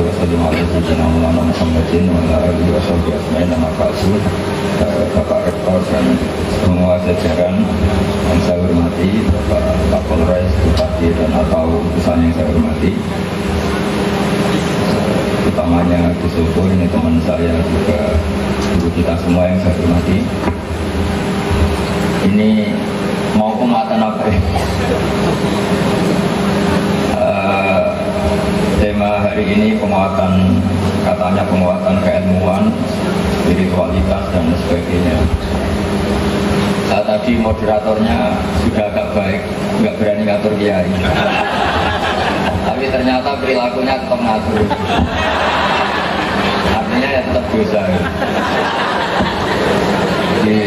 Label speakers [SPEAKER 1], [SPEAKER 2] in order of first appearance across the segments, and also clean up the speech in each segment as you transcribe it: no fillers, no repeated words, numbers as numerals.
[SPEAKER 1] wasallam ala sayyidina Maulana Muhammadin wa ala alihi wa sahbihi ajma'in. Nama ba'du, Bapak Rektor dan semua jajaran yang saya hormati, Bapak Kapolres, Bupati dan atau utusan yang saya hormati, utamanya Gus Sopo, ini teman saya juga guru kita semua yang saya hormati. Ini mau penguatan apa ya? Tema hari ini penguatan, katanya penguatan keilmuan, spiritualitas dan sebagainya. Saya tadi moderatornya sudah agak baik, nggak berani ngatur kiai. Tapi ternyata perilakunya tetap ngatur. Artinya ya tetap dosa. Jadi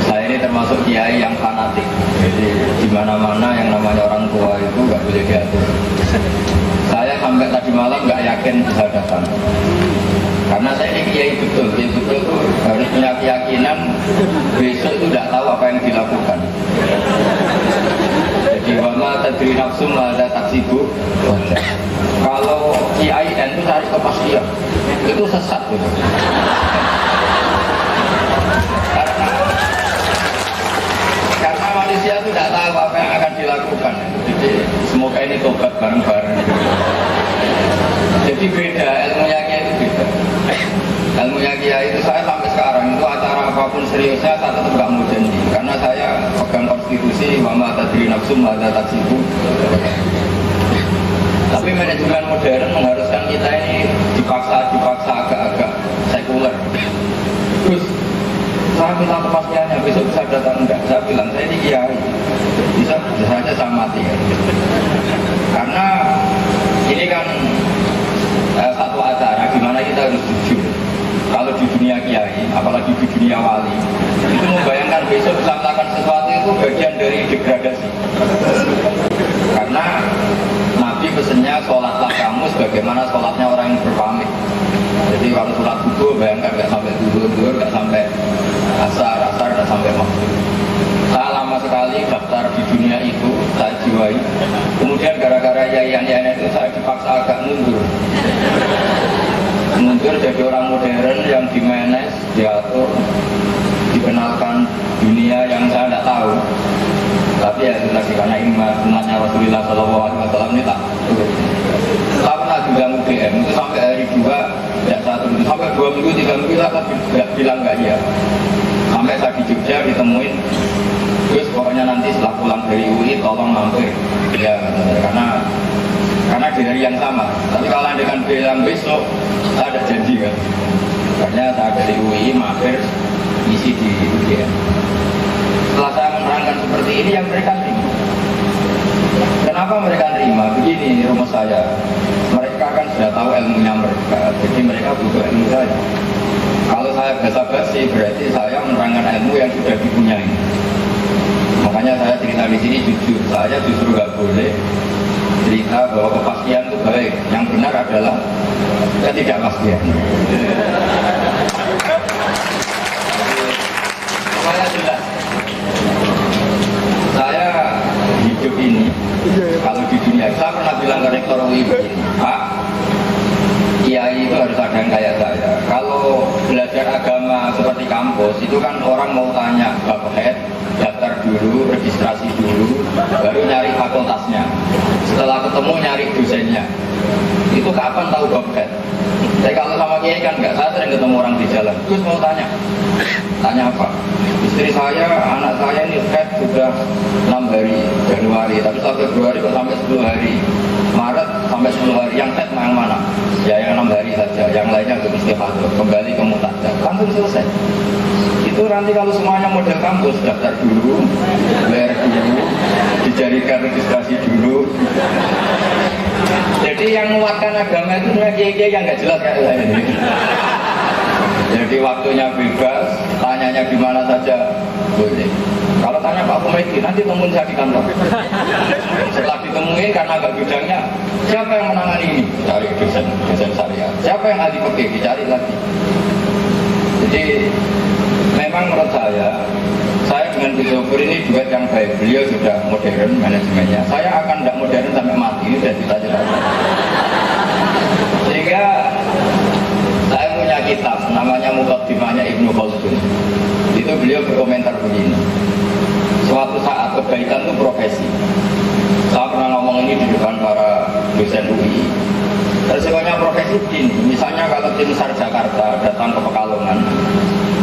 [SPEAKER 1] saya ini termasuk kiai yang fanatik. Jadi di mana-mana yang namanya orang tua itu nggak boleh diatur. Saya sampai tadi malam nggak yakin bisa datang. Karena saya ini kiai betul itu harus punya keyakinan besok itu tidak tahu apa yang dilakukan. Jadi wama tadri nafsum ada taksibu. Kalau kiai itu cari kepastian, itu sesat gitu. Karena manusia itu tidak tahu apa yang akan dilakukan. Jadi semoga ini tobat bareng-bareng. Jadi beda, ilmunya kiai itu beda. Ilmunya kiai itu saya sampai sekarang itu acara apapun seriusnya saya tetap nggak mau janji. Karena saya pegang konstitusi wama tadri nafsum ada taksibu. Tapi manajemen modern mengharuskan kita ini dipaksa agak-agak sekuler. Terus saya minta kepastiannya besok bisa datang enggak? Saya bilang saya ini kiai, bisa saja saya mati ya. Karena ini kan satu acara gimana kita harus jujur. Kalau di dunia kiai, apalagi di dunia wali, itu membayangkan besok bisa melakukan sesuatu itu bagian dari degradasi. Karena Nabi pesennya sholatlah kamu sebagaimana sholatnya orang yang berpamit. Jadi kalau sholat subuh bayangkan nggak sampai duhur, nggak sampai asar, nggak sampai maghrib. Saya lama sekali daftar di dunia itu, saya jiwai. Kemudian gara-gara yayan itu saya dipaksa agak mundur jadi orang modern yang dimanage, diatur, dikenalkan dunia yang saya tidak tahu. Tapi ya itu tadi karena umatnya Rasulullah SAW ini tak. Saya pernah bilang UGM itu sampai hari 2 tidak satu, sampai 2 minggu, 3 minggu saya bilang nggak iya. Sampai saya di Jogja ditemuin, terus pokoknya nanti setelah pulang dari UI tolong mampir. Ya karena di hari yang sama. Tapi kalau dengan bilang besok, saya ada janji kan. Karena saya dari UI mampir isi di UGM. Setelah saya menerangkan seperti ini, yang mereka terima. Kenapa mereka terima? Begini rumus saya. Mereka kan sudah tahu ilmunya mereka, jadi mereka butuh ilmu saya. Kalau saya basa-basi, berarti saya menerangkan ilmu yang sudah dipunyai. Makanya saya cerita di sini jujur. Saya justru nggak boleh cerita bahwa kepastian itu baik. Yang benar adalah ketidakpastian. Saya jelas. Saya hidup ini, kalau di dunia, saya pernah bilang ke Rektor UI begini, Pak, kiai itu harus ada yang kayak saya. Kalau belajar agama seperti kampus, itu kan orang mau tanya bab-head, daftar dulu, registrasi dulu, baru nyari fakultasnya. Setelah ketemu nyari dosennya. Itu kapan tahu bab-head? Tapi kalau sama kiai kan enggak, saya sering ketemu orang di jalan. Terus mau tanya apa? Istri saya, anak saya ini head sudah 6 hari Januari, tapi sampai Februari kok sampai 10 hari. Maret sampai 10 hari, yang head yang mana? Ya yang 6 hari saja, yang lainnya ke istiqadah, kembali ke mutadah. Langsung selesai. Itu nanti kalau semuanya model kampus, daftar dulu, bayar dulu, dijadikan registrasi dulu. Jadi yang menguatkan agama itu sebenarnya kiai-kiai yang nggak jelas kayak saya ini. Jadi waktunya bebas, tanyanya di mana saja boleh. Kalau tanya Pak Komedi, nanti temuin saya di kantor. Setelah ditemuin karena agak bidangnya, siapa yang menangani ini? Cari dosen syariat. Siapa yang ahli fikih? Dicari lagi. Jadi memang menurut saya dengan Gus Sopo ini duet yang baik. Beliau sudah modern manajemennya. Saya akan tidak modern sampai mati, ini sudah cita-cita. Sehingga berkomentar begini. Suatu saat kebaikan itu profesi. Saya pernah ngomong ini di depan para dosen UI. Resikonya profesi begini. Misalnya kalau tim SAR Jakarta datang ke Pekalongan,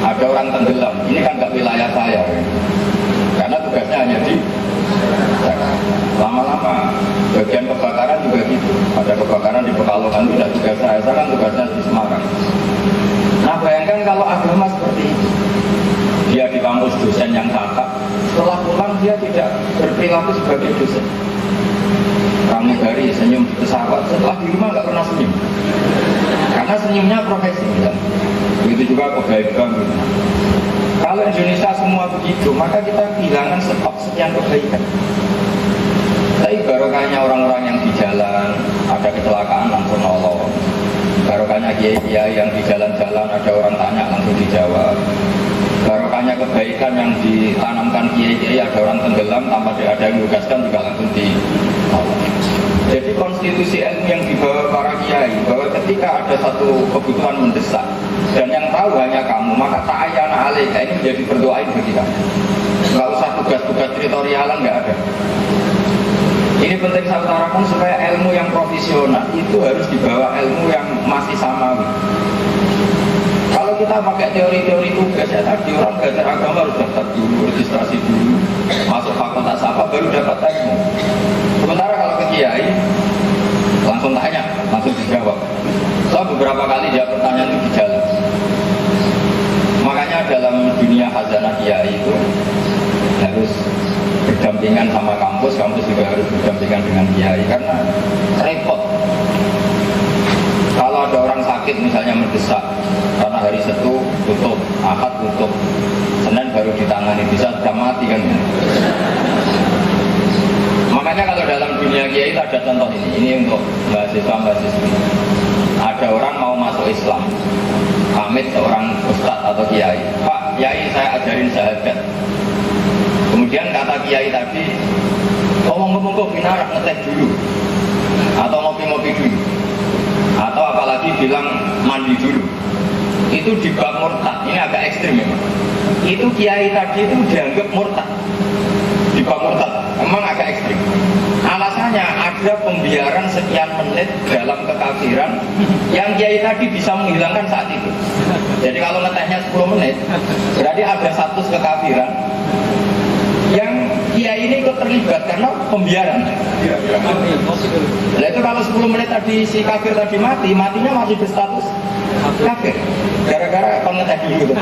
[SPEAKER 1] ada orang tenggelam. Ini kan nggak wilayah saya, karena tugasnya hanya di Jakarta. Lama-lama bagian kebakaran juga gitu. Ada kebakaran di Pekalongan itu tidak tugas saya kan tugasnya di Semarang. Nah bayangkan kalau agama seperti itu, dia di kampus dosen yang kakak, setelah pulang dia tidak berperilaku sebagai dosen. Pramugari senyum di pesawat, setelah di rumah nggak pernah senyum, karena senyumnya profesi. Ya. Begitu juga kebaikan. Gitu. Kalau Indonesia semua begitu, maka kita kehilangan stok sekian kebaikan. Tapi barokahnya orang-orang yang di jalan, ada kecelakaan langsung nolong. Barokahnya kiai-kiai yang di jalan-jalan ada orang tanya langsung dijawab. Barokahnya kebaikan yang ditanamkan kiai-kiai ada orang tenggelam tanpa ada yang menugaskan juga langsung ditolong. Jadi konstitusi ilmu yang dibawa para kiai bahwa ketika ada satu kebutuhan mendesak dan yang tahu hanya kamu, maka ta'ayyana alaika ini menjadi berdoain bagi kamu. Nggak usah tugas-tugas teritorialan, nggak ada. Ini penting saya utarakan supaya ilmu yang profesional itu harus dibawa ilmu yang masih samawi. Kalau kita pakai teori-teori tugas ya tadi orang belajar agama harus daftar dulu, registrasi dulu, masuk fakultas apa baru dapat ilmu. Sementara kalau ke kiai langsung tanya, langsung dijawab. Saya beberapa kali jawab pertanyaan itu di jalan. Makanya dalam dunia khazanah kiai itu harus berdampingan sama kampus, kampus juga harus berdampingan dengan kiai karena repot. Kalau ada orang sakit misalnya mendesak karena hari Setu tutup, Ahad tutup, Senin baru ditangani, bisa sudah mati kan ya. Makanya kalau dalam dunia kiai itu ada contoh ini untuk mahasiswa-mahasiswa. Ada orang mau masuk Islam, pamit seorang ustadz atau kiai, Pak, kiai saya ajarin syahadat. Kemudian kata kiai tadi, ngomong-ngomong kok binarak ngeteh dulu, atau ngopi-ngopi dulu, atau apalagi bilang mandi dulu. Itu di bab murtad, ini agak ekstrim ya. Itu kiai tadi itu dianggap murtad, di bab murtad, memang agak ekstrim. Alasannya ada pembiaran sekian menit dalam kekafiran yang kiai tadi bisa menghilangkan saat itu. Jadi kalau ngetehnya 10 menit, berarti ada status kekafiran yang kiai ini ikut terlibat karena pembiaran. Nah itu kalau 10 menit tadi si kafir tadi mati, matinya masih berstatus kafir gara-gara pengeteh dulu.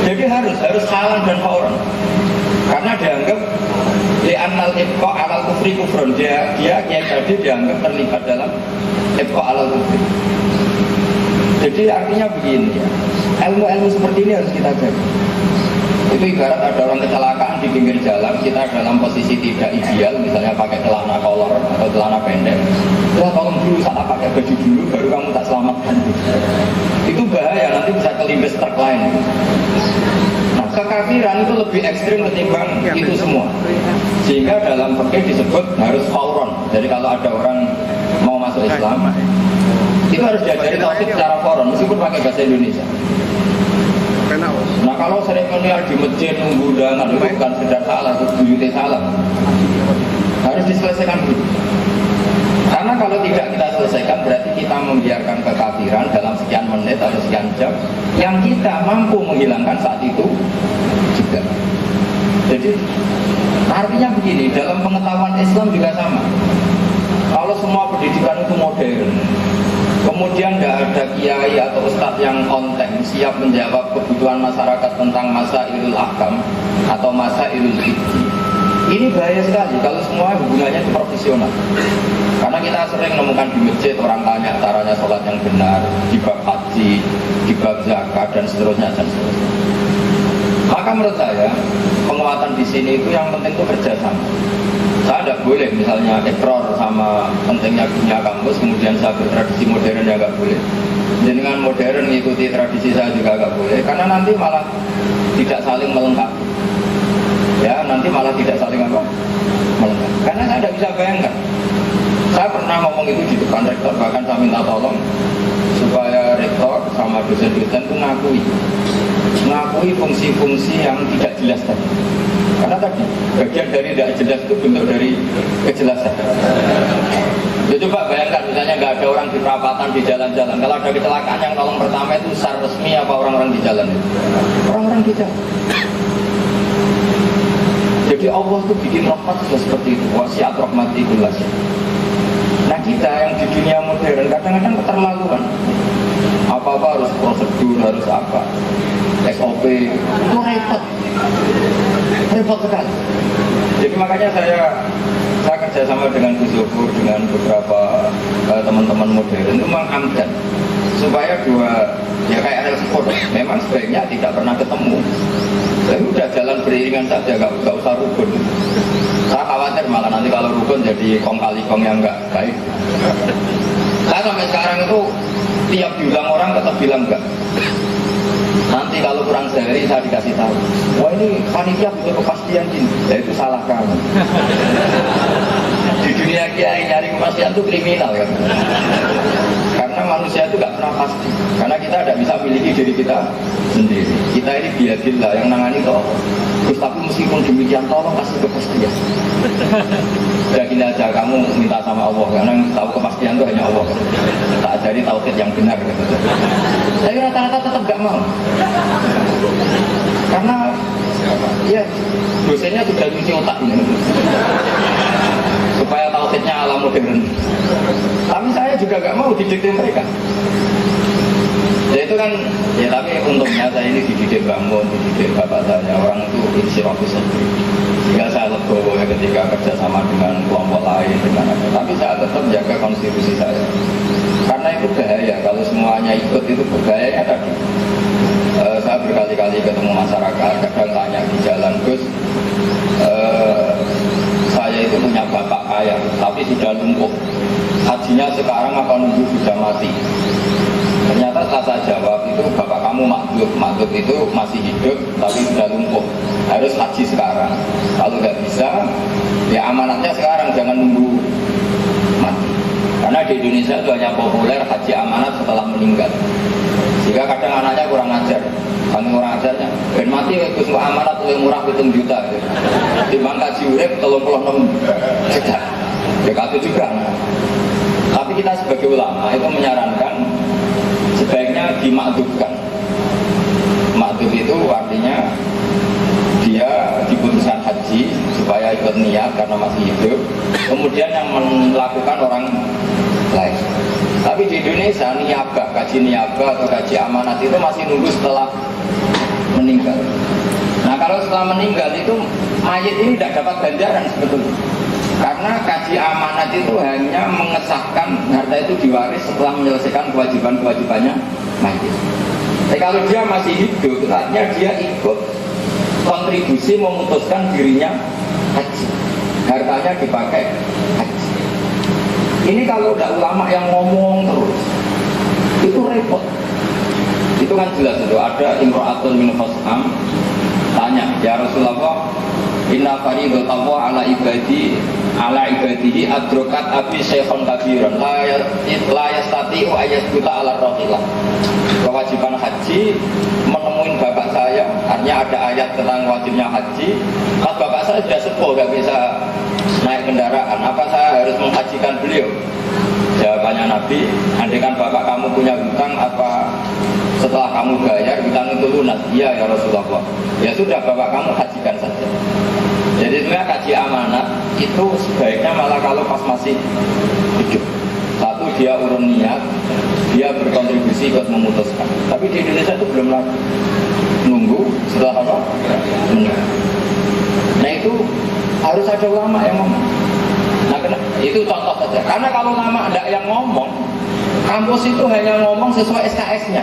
[SPEAKER 1] Jadi harus halang dan fauran karena dianggap li'annal ibqa alal kufri kufrun, dia kiai tadi dianggap terlibat dalam ibqa alal kufri. Jadi artinya begini ya, ilmu-ilmu seperti ini harus kita jaga. Itu ibarat ada orang kecelakaan di pinggir jalan, kita dalam posisi tidak ideal, misalnya pakai celana kolor atau celana pendek. Ya tolong dulu, saat pakai baju dulu, baru kamu tak selamatkan. Itu bahaya, nanti bisa kelimbes truk lain. Nah, kekafiran itu lebih ekstrim ketimbang itu semua. Sehingga dalam fikih disebut harus fauron. Jadi kalau ada orang mau masuk Islam, itu harus diajari tauhid secara fauron, meskipun pakai bahasa Indonesia. Nah kalau seremonial di masjid nunggu undangan itu bukan sekedar salah, itu buyutnya salah. Harus diselesaikan dulu. Karena kalau tidak kita selesaikan berarti kita membiarkan kekafiran dalam sekian menit atau sekian jam yang kita mampu menghilangkan saat itu juga. Jadi artinya begini, dalam pengetahuan Islam juga sama. Kalau semua pendidikan itu modern, kemudian tidak ada kiai atau ustadz yang konten siap menjawab kebutuhan masyarakat tentang masailul ahkam atau masailul fikih. Ini bahaya sekali kalau semua hubungannya itu profesional. Karena kita sering menemukan di masjid orang tanya caranya sholat yang benar, di bab haji, di bab zakat dan seterusnya dan seterusnya. Maka menurut saya penguatan di sini itu yang penting itu kerjasama. Saya tidak boleh misalnya ekor sama pentingnya punya kampus, kemudian saya bertradisi modern ya nggak boleh. Dengan modern mengikuti tradisi saya juga nggak boleh, karena nanti malah tidak saling melengkapi. Ya nanti malah tidak saling apa? Melengkapi. Karena saya tidak bisa bayangkan. Saya pernah ngomong itu di depan rektor, bahkan saya minta tolong supaya rektor sama sama dosen-dosen itu ngakui fungsi-fungsi yang tidak jelas tadi. Karena tadi bagian dari tidak jelas itu bentuk dari kejelasan. Ya coba bayangkan misalnya nggak ada orang di perapatan di jalan-jalan. Kalau ada kecelakaan yang nolong pertama itu SAR resmi apa orang-orang di jalan itu? Orang-orang di jalan. Jadi Allah itu bikin rahmat sudah seperti itu. Wasiat rahmati kulasya. Nah kita yang di dunia modern kadang-kadang keterlaluan. Apa-apa harus prosedur, harus apa, SOP, itu repot sekali. Jadi makanya saya kerjasama dengan Gus Zofur, dengan beberapa teman-teman modern itu mengamkan supaya dua, ya kayak rel sport, memang sebaiknya tidak pernah ketemu. Tapi udah jalan beriringan saja, gak usah rukun. Saya khawatir malah nanti kalau rukun jadi kong kali kong yang nggak baik. Saya sampai sekarang itu tiap diulang orang tetap bilang enggak. Nanti kalau kurang sehari saya dikasih tahu, wah ini panitia butuh kepastian gini. Ya itu salah kamu. Di dunia kiai nyari kepastian itu kriminal kan. Karena manusia itu gak pernah pasti. Karena kita tidak bisa miliki diri kita sendiri. Kita ini biadillah yang nangani toh. Terus tapi meskipun demikian tolong kasih kepastian. Ya gini aja, kamu minta sama Allah karena tahu kepastian itu hanya Allah. Tak ajari tauhid yang benar gitu. Tapi rata-rata tetap gak mau. Karena ya dosennya sudah cuci otak ini. Supaya tauhidnya ala modern. Tapi saya juga gak mau didikte mereka. Ya itu kan, ya tapi untungnya saya ini dididik bangun, dididik bapak saya, orang itu insyirafis sendiri. Sehingga saya legowo ya ketika kerjasama dengan kelompok lain, dengan apa. Tapi saya tetap jaga konstitusi saya. Karena itu bahaya, kalau semuanya ikut itu berbahaya tadi. Saya berkali-kali ketemu masyarakat, kadang tanya di jalan, Gus, saya itu punya bapak kaya, tapi sudah lumpuh. Hajinya sekarang apa nunggu sudah mati? Ternyata setelah saya jawab itu bapak kamu makhluk itu masih hidup tapi sudah lumpuh. Harus haji sekarang. Kalau nggak bisa, ya amanatnya sekarang, jangan nunggu mati. Karena di Indonesia itu hanya populer haji amanat setelah meninggal. Jika kadang anaknya kurang ajar, kami kurang ajarnya, ben mati Gus amanat lebih murah 7 juta. Timbang kaji urip 36 juta. Ya itu juga. Tapi kita sebagai ulama itu menyarankan sebaiknya dimakdubkan. Makdub itu artinya dia diputuskan haji supaya ikut niat karena masih hidup. Kemudian yang melakukan orang lain. Tapi di Indonesia niabah, kaji niabah atau kaji amanat itu masih nunggu setelah meninggal. Nah kalau setelah meninggal itu mayit ini tidak dapat ganjaran sebetulnya. Karena kaji amanat itu hanya mengesahkan harta itu diwaris setelah menyelesaikan kewajiban-kewajibannya mayit. Tapi kalau dia masih hidup, artinya dia ikut kontribusi memutuskan dirinya haji. Hartanya dipakai haji. Ini kalau udah ulama yang ngomong terus, itu repot. Itu kan jelas itu ada imra'atun min Khas'am tanya, ya Rasulullah, inna faridatallah ala ibadihi adrokat abi syekhon kabiran la yastati'u ayyasbuta ala rohilah. Kewajiban haji menemuin bapak saya, artinya ada ayat tentang wajibnya haji. Pas bapak saya sudah sepuh, gak bisa naik kendaraan, apa saya harus menghajikan beliau? Jawabannya Nabi, andaikan bapak kamu punya hutang, apa setelah kamu bayar hutang itu lunas? Iya ya Rasulullah. Ya sudah, bapak kamu hajikan saja. Jadi sebenarnya kaji amanat itu sebaiknya malah kalau pas masih hidup. Satu, dia urun niat, dia berkontribusi buat memutuskan. Tapi di Indonesia itu belum lagi, nunggu setelah apa? Meninggal. Nah itu harus ada ulama yang ngomong. Nah itu contoh saja. Karena kalau ulama ada yang ngomong, kampus itu hanya ngomong sesuai SKS-nya.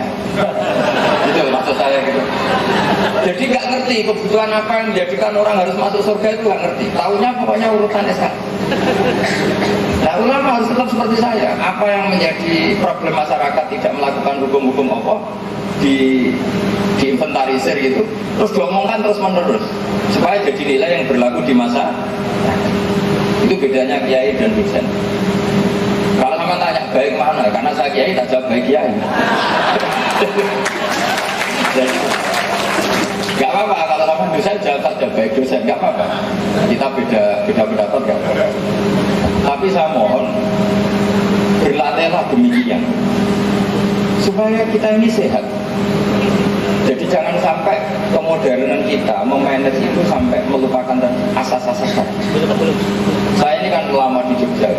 [SPEAKER 1] Itu maksud saya gitu. Jadi nggak ngerti kebutuhan apa yang menjadikan orang harus masuk surga itu nggak ngerti. Taunya pokoknya urutan SKS. Nah ulama harus tetap seperti saya. Apa yang menjadi problem masyarakat tidak melakukan hukum-hukum Allah diinventarisir gitu, terus diomongkan terus menerus supaya jadi nilai yang berlaku di masa. Itu bedanya kiai dan dosen. Kalau sama tanya baik mana, karena saya kiai tak jawab baik kiai. Jadi, gak apa-apa kalau kamu dosen jawab saja baik dosen, gak apa-apa. Kita beda pendapat gak apa-apa. Tapi saya mohon berlatihlah demikian supaya kita ini sehat. Jadi jangan sampai kemodernan kita memanage itu sampai melupakan asas-asas tadi. Saya ini kan lama di Jogja,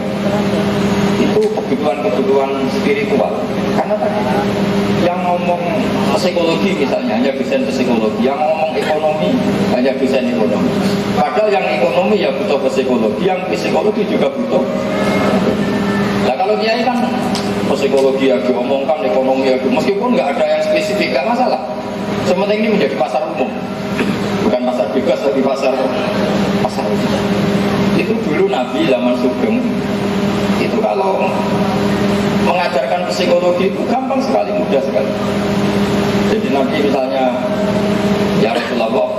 [SPEAKER 1] itu kebutuhan spiritual. Karena tadi yang ngomong psikologi misalnya hanya dosen psikologi, yang ngomong ekonomi hanya dosen ekonomi. Padahal yang ekonomi ya butuh psikologi, yang psikologi juga butuh. Nah kalau kiai kan psikologi ya diomongkan, ekonomi ya meskipun nggak ada yang spesifik nggak masalah. Sementing ini menjadi pasar umum, bukan pasar bebas tapi pasar umum. Itu dulu Nabi zaman Sugeng itu kalau mengajarkan psikologi itu gampang sekali, mudah sekali. Jadi Nabi misalnya, ya Rasulullah,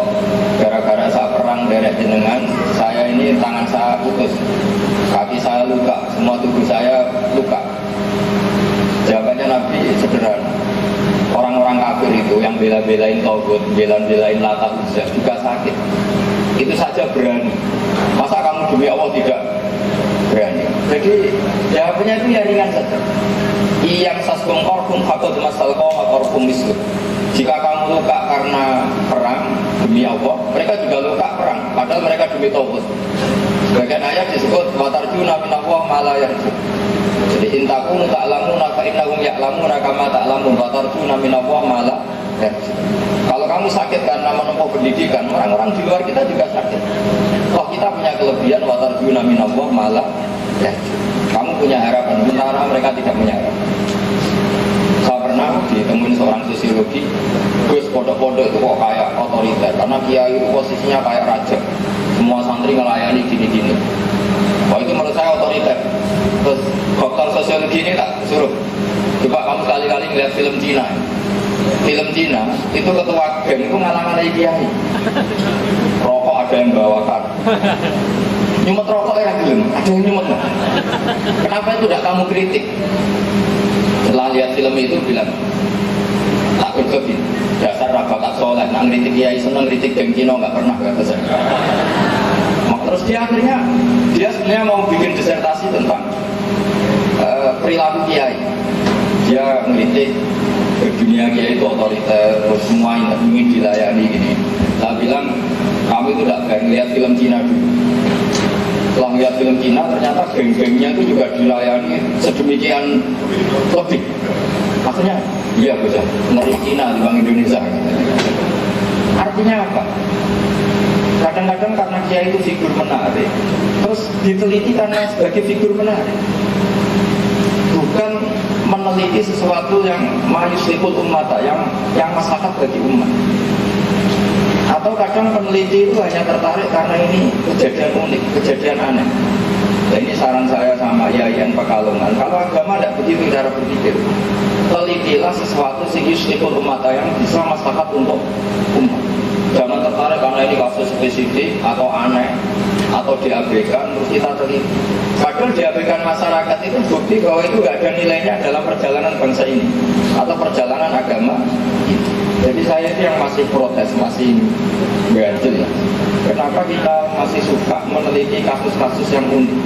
[SPEAKER 1] gara-gara saya perang derek jenengan, saya ini tangan saya putus, kaki saya luka, semua tubuh saya luka. Jawabannya Nabi sederhana. Orang-orang kafir itu yang bela-belain Tauhid, bela-belain Lata Uzza juga sakit. Itu saja berani. Masa kamu demi Allah tidak berani? Jadi jawabannya itu ya ringan saja. Iyang saskum korkum hakut masal koma korkum mislu. Jika kamu luka karena perang demi Allah, mereka juga luka perang. Padahal mereka demi Tauhid. Sebagian ayat disebut watarjuna minallah mala yarju. Jadi intakum ta'lamuna fa innahum ya'lamuna kama ta'lamun wa tarjuna minallah mala yarju. Kalau kamu sakit karena menempuh pendidikan, orang-orang di luar kita juga sakit. Toh kita punya kelebihan wa tarjuna minallah mala yarju. Kamu punya harapan, sementara mereka tidak punya harapan. Saya pernah ditemuin seorang sosiologi, Gus pondok-pondok itu kok kayak otoriter, karena kiai itu posisinya kayak raja. Semua santri ngelayani gini-gini. Wah itu menurut saya otoriter. Terus dokter sosiologi ini tak suruh, coba kamu sekali-kali ngeliat film Cina. Film Cina itu ketua geng itu ngalang-ngalangi kiai. Rokok ada yang bawakan. Nyumet rokok ya belum, ada yang nyumet. Kenapa itu tidak kamu kritik? Setelah lihat film itu bilang, tak berkebin, dasar rabakat soleh, nak ngeritik kiai seneng, ngeritik geng Cina nggak pernah kata saya. Terus dia akhirnya dia sebenarnya mau bikin disertasi tentang perilaku kiai. Dia ngeritik dunia kiai itu otoriter, terus semua ingin dilayani gini. Saya bilang kamu itu tidak berani lihat film Cina dulu. Setelah lihat film Cina ternyata geng-gengnya itu juga dilayani sedemikian lebih. Maksudnya iya bisa ngeri Cina di Bank Indonesia. Artinya apa? Kadang-kadang karena kiai itu figur menarik, terus diteliti karena sebagai figur menarik, bukan meneliti sesuatu yang mayuslikul umat, yang maslahat bagi umat. Atau kadang peneliti itu hanya tertarik karena ini kejadian unik, kejadian aneh. Nah, ini saran saya sama Yayan Pekalongan, kalau agama tidak begitu cara berpikir, telitilah sesuatu yang yuslikul umat, yang bisa maslahat untuk umat. Jangan tertarik karena ini kasus spesifik atau aneh atau diabaikan terus kita teliti. Padahal diabaikan masyarakat itu bukti bahwa itu tidak ada nilainya dalam perjalanan bangsa ini atau perjalanan agama ini. Jadi saya itu yang masih protes, masih ganjil ya. Kenapa kita masih suka meneliti kasus-kasus yang unik?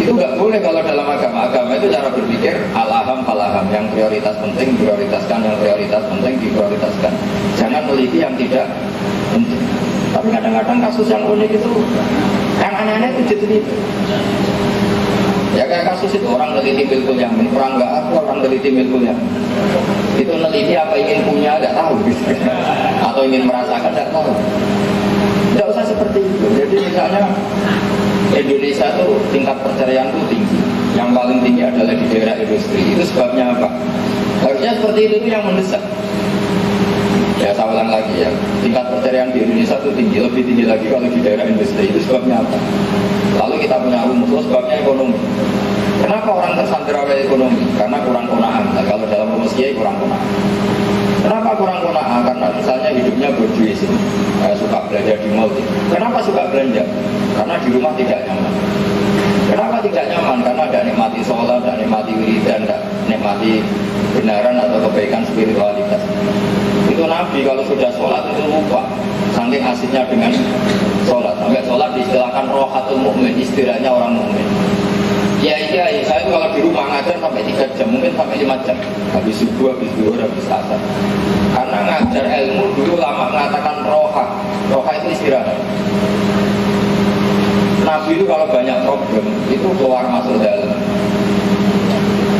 [SPEAKER 1] Itu nggak boleh kalau dalam agama. Agama itu cara berpikir al-aham fal-aham, yang prioritas penting prioritaskan, yang prioritas penting diprioritaskan. Jangan teliti yang tidak penting. Tapi kadang-kadang kasus yang unik itu, yang aneh-aneh itu diteliti. Ya kayak kasus itu orang teliti milkul yang perang nggak aku, orang teliti milkul yang itu neliti apa ingin punya nggak tahu, atau ingin merasakan nggak tahu. Nggak usah seperti itu. Jadi misalnya Indonesia itu tingkat perceraian itu tinggi. Yang paling tinggi adalah di daerah industri. Itu sebabnya apa? Harusnya seperti itu yang mendesak. Ya saya ulang lagi ya, tingkat perceraian di Indonesia itu tinggi, lebih tinggi lagi kalau di daerah industri. Itu sebabnya apa? Lalu kita punya rumus, sebabnya ekonomi. Kenapa orang tersandera oleh ekonomi? Karena kurang kona'ah. Nah, kalau dalam rumus kiai kurang kona'ah. Kenapa kurang kona'ah? Karena misalnya hidupnya berduit sini, suka belanja di mall. Kenapa suka belanja? Karena di rumah tidak nyaman. Kenapa tidak nyaman? Karena tidak nikmati sholat, tidak nikmati wiridan, tidak nikmati kebenaran atau kebaikan spiritualitas. Itu Nabi kalau sudah sholat itu lupa, saking asiknya dengan sholat. Sampai sholat diistilahkan rohatul mukmin, istilahnya orang mukmin. Ya iya, saya itu kalau di rumah ngajar sampai 3 jam, mungkin sampai 5 jam. Habis subuh, habis zuhur, habis asar. Karena ngajar ilmu dulu lama mengatakan roha. Roha itu istirahat. Nabi itu kalau banyak problem, itu keluar masuk dalam.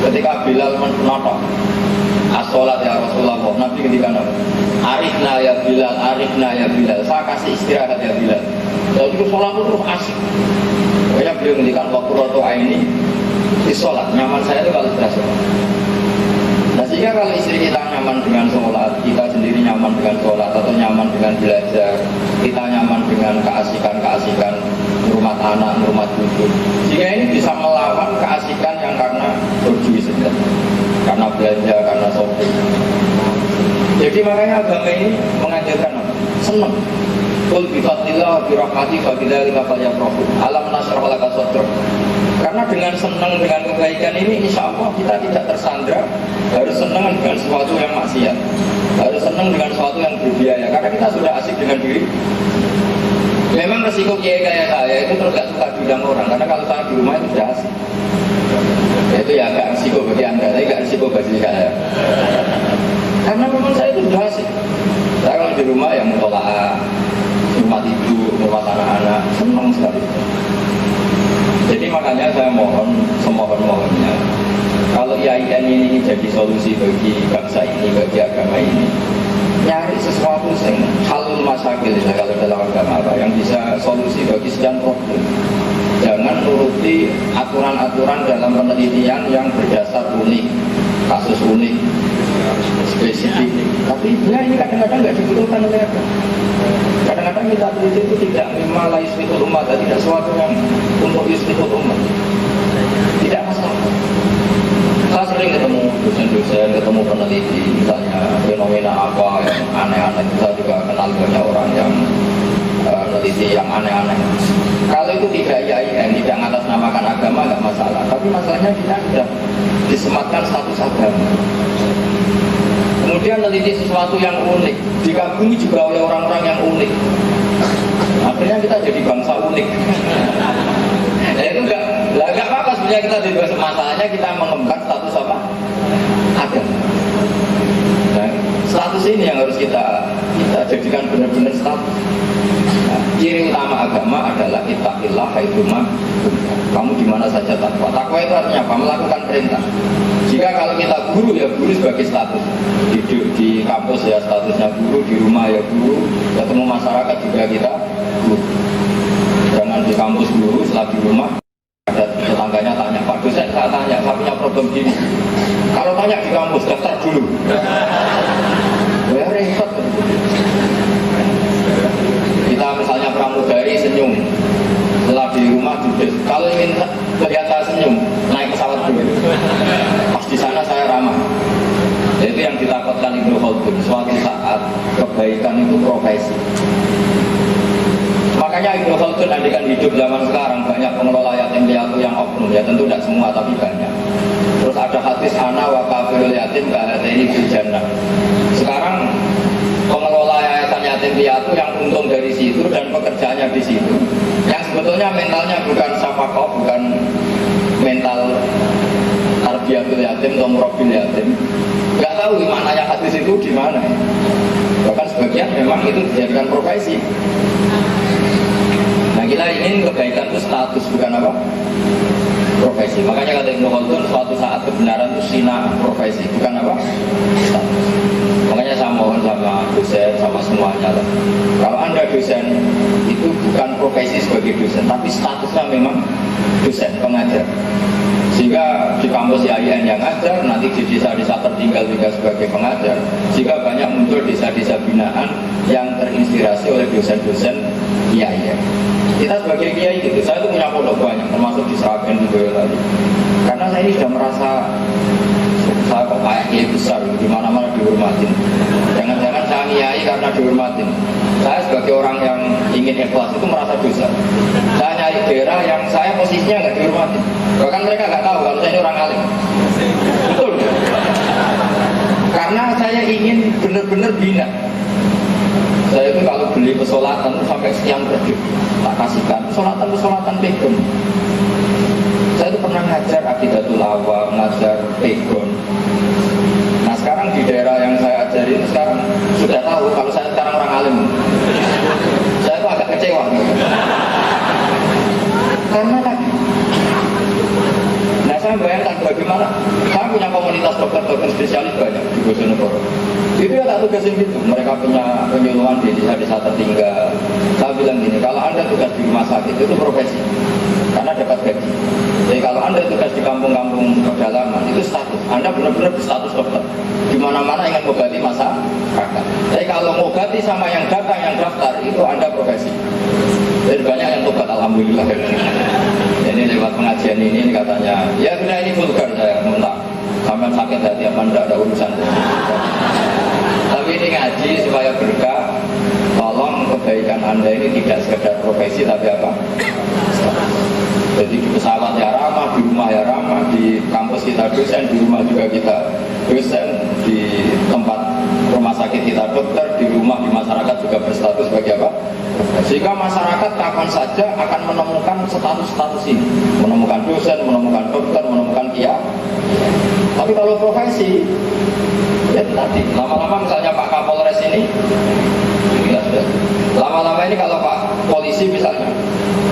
[SPEAKER 1] Ketika Bilal menotok as-sholat ya Rasulullah, Nabi ketika apa? Arifna ya Bilal, arifna ya Bilal. Saya kasih istirahat ya Bilal. Jadi itu sholat itu terus asik. Pokoknya beliau ngendikan waktu roto ini di sholat, nyaman saya itu kalau sudah sholat. Nah sehingga kalau istri kita nyaman dengan sholat, kita sendiri nyaman dengan sholat, atau nyaman dengan belajar, kita nyaman dengan keasikan-keasikan rumah anak, rumah cucu, sehingga ini bisa melawan keasikan yang karena berjuis saja, karena belanja, karena shopping. Jadi makanya agama ini mengajarkan apa? Senang. Qul bi fadlillah bi rahmati fa bidzalika falyafrahu. Alam nashrah laka sadrak. Karena dengan senang dengan kebaikan ini insya Allah kita tidak tersandra harus senang dengan sesuatu yang maksiat, harus senang dengan sesuatu yang berbiaya, karena kita sudah asik dengan diri. Memang resiko kiai kayak saya itu terus gak suka diundang orang, karena kalau saya di rumah itu sudah asik. Itu ya agak resiko bagi anda, tapi gak resiko bagi saya. Karena memang saya itu sudah asik. Saya kalau di rumah yang mutola'ah, rumah tidur, rumah anak-anak, senang sekali. Jadi makanya saya mohon, semohon-mohonnya, kalau IAIN ini jadi solusi bagi bangsa ini, bagi agama ini, nyari sesuatu yang halul masyakil, kalau dalam agama apa, yang bisa solusi bagi sekian problem. Jangan nuruti aturan-aturan dalam penelitian yang berdasar unik, kasus unik, spesifik. Tapi ya ini kadang-kadang nggak dibutuhkan oleh apa. Kadang-kadang kita teliti itu tidak memang yusbihul umat, tidak sesuatu yang untuk yusbihul umat. Tidak masalah. Saya sering ketemu dosen-dosen, ketemu peneliti, misalnya fenomena apa yang aneh-aneh. Saya juga kenal banyak orang yang peneliti yang aneh-aneh. Kalau itu tidak IAIN, tidak mengatasnamakan agama, nggak masalah. Tapi masalahnya kita sudah disematkan status agama. Kemudian meneliti sesuatu yang unik, dikagumi juga oleh orang-orang yang unik. Akhirnya kita jadi bangsa unik. Nah itu enggak apa-apa sebenarnya kita dibahas masalahnya kita mengembangkan status apa? Agama. Nah, status ini yang harus kita jadikan benar-benar status. Nah, ciri utama agama adalah ittaqillah haitsuma kamu di mana saja takwa. Takwa itu artinya apa? Melakukan perintah. Jika kalau kita guru ya guru sebagai status di kampus ya statusnya guru, di rumah ya guru, ketemu masyarakat juga kita guru. Jangan di kampus guru, setelah di rumah ada tetangganya tanya, Pak dosen saya tanya, saya punya problem gini. Kalau tanya di kampus daftar dulu. Ya repot. Kita misalnya pramugari senyum, setelah di rumah duduk. Kalau ingin melihat saya senyum, naik pesawat dulu. Pas di sana saya ramah. Itu yang ditakutkan Ibnu Khaldun. Suatu saat kebaikan itu profesi. Makanya Ibnu Khaldun andikan hidup zaman sekarang banyak pengelola yatim piatu yang oknum. Ya tentu tidak semua tapi banyak. Terus ada hadis ana wa kafirul yatim ini fil jannah. Sekarang pengelola yayasan yatim piatu yang untung dari situ dan pekerjaannya di situ, yang sebetulnya mentalnya bukan safaqah, bukan mental tarbiyatul yatim atau murabil yatim, nggak tahu maknanya hadis itu di mana. Bahkan sebagian memang itu dijadikan profesi. Nah kita ingin kebaikan itu status, bukan apa? Profesi. Makanya kata Ibnu Khaldun, suatu saat kebenaran itu sinar profesi, bukan apa? Status. Makanya saya mohon sama dosen, sama semuanya lah. Kalau Anda dosen, itu bukan profesi sebagai dosen, tapi statusnya memang dosen, pengajar. Sehingga di kampus IAIN yang ngajar, nanti di desa-desa tertinggal juga sebagai pengajar. Sehingga banyak muncul desa-desa binaan yang terinspirasi oleh dosen-dosen IAIN. Kita sebagai kiai gitu, saya itu punya pondok banyak, termasuk di Sragen juga tadi. Karena saya ini sudah merasa saya kok kayak kiai besar, di mana-mana dihormatin. Jangan-jangan saya kiai karena dihormatin. Saya sebagai orang yang ingin ikhlas itu merasa dosa. Saya nyari daerah yang saya posisinya nggak dihormatin. Bahkan mereka nggak tahu kalau saya ini orang alim. Betul. Karena saya ingin benar-benar bina. Saya itu kalau beli pesolatan sampai sekian kredit tak kasihkan pesolatan pegon. Saya itu pernah ngajar akidatul awam, ngajar pegon. Nah sekarang di daerah yang saya ajari sekarang sudah tahu kalau saya sekarang orang alim. Saya itu agak kecewa. Karena tadi, nah saya bayangkan bagaimana saya punya komunitas dokter-dokter spesialis banyak di Bojonegoro. Itu ya tak tugasin gitu. Mereka punya penyuluhan di desa-desa tertinggal. Saya bilang gini, kalau Anda tugas di rumah sakit itu profesi, karena dapat gaji. Jadi kalau Anda tugas di kampung-kampung pedalaman itu status. Anda benar-benar berstatus dokter. Di mana-mana ingin mengobati masyarakat. Jadi kalau mengobati sama yang datang, yang daftar itu Anda profesi. Jadi banyak yang tobat alhamdulillah. Ini lewat pengajian ini katanya, ya sudah ini vulgar saya minta. Sampai sakit hati apa enggak ada urusan. Tapi ini ngaji supaya berkah. Tolong kebaikan Anda ini tidak sekedar profesi tapi apa? Jadi di pesawat ya ramah, di rumah ya ramah, di kampus kita dosen, di rumah juga kita dosen, di tempat rumah sakit kita dokter, di rumah, di masyarakat juga berstatus sebagai apa? Sehingga masyarakat kapan saja akan menemukan status-status ini, menemukan dosen, menemukan dokter, menemukan kiai. Tapi kalau profesi, ya tadi lama-lama misalnya Pak Kapolres ini, ya sudah. Lama-lama ini kalau Pak Polisi misalnya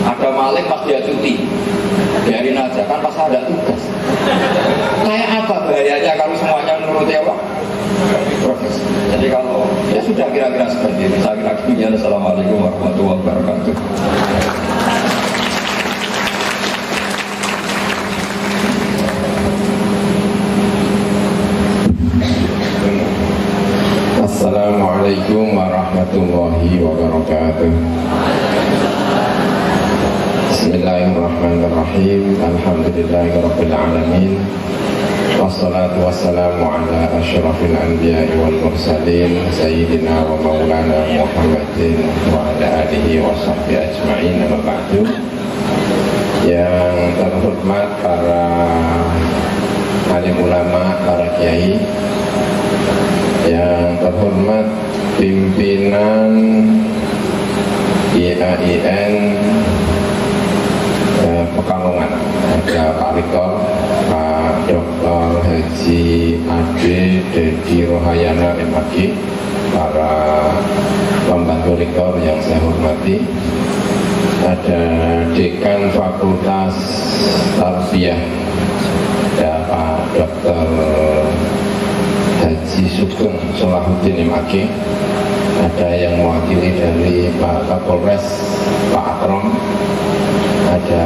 [SPEAKER 1] ada maling pas dia cuti, biarin aja kan pas ada tugas. Kayak apa bahayanya kalau semuanya menuruti apa? Profesi. Jadi kalau ya sudah kira-kira seperti ini. Saya kira demikian. Assalamualaikum warahmatullahi wabarakatuh.
[SPEAKER 2] Assalamualaikum warahmatullahi wabarakatuh. Bismillahirrahmanirrahim. Alhamdulillahirabbil alamin. Wassalatu wassalamu ala asyrafil anbiya'i wal mursalin sayyidina wa maulana Muhammadin wa ala alihi wa sahbihi ajma'in. Amma ba'du. Yang terhormat para alim ulama, para kiai, yang terhormat pimpinan IAIN Pekalongan, ada Pak Rektor, Pak Dr. Haji Ade Dedi Rohayana MAG, para pembantu rektor yang saya hormati, ada Dekan Fakultas Tarbiyah, ada Pak Dr. Haji Sugeng Solahuddin MAG, ada yang mewakili dari Pak Kapolres Pak Akrom, ada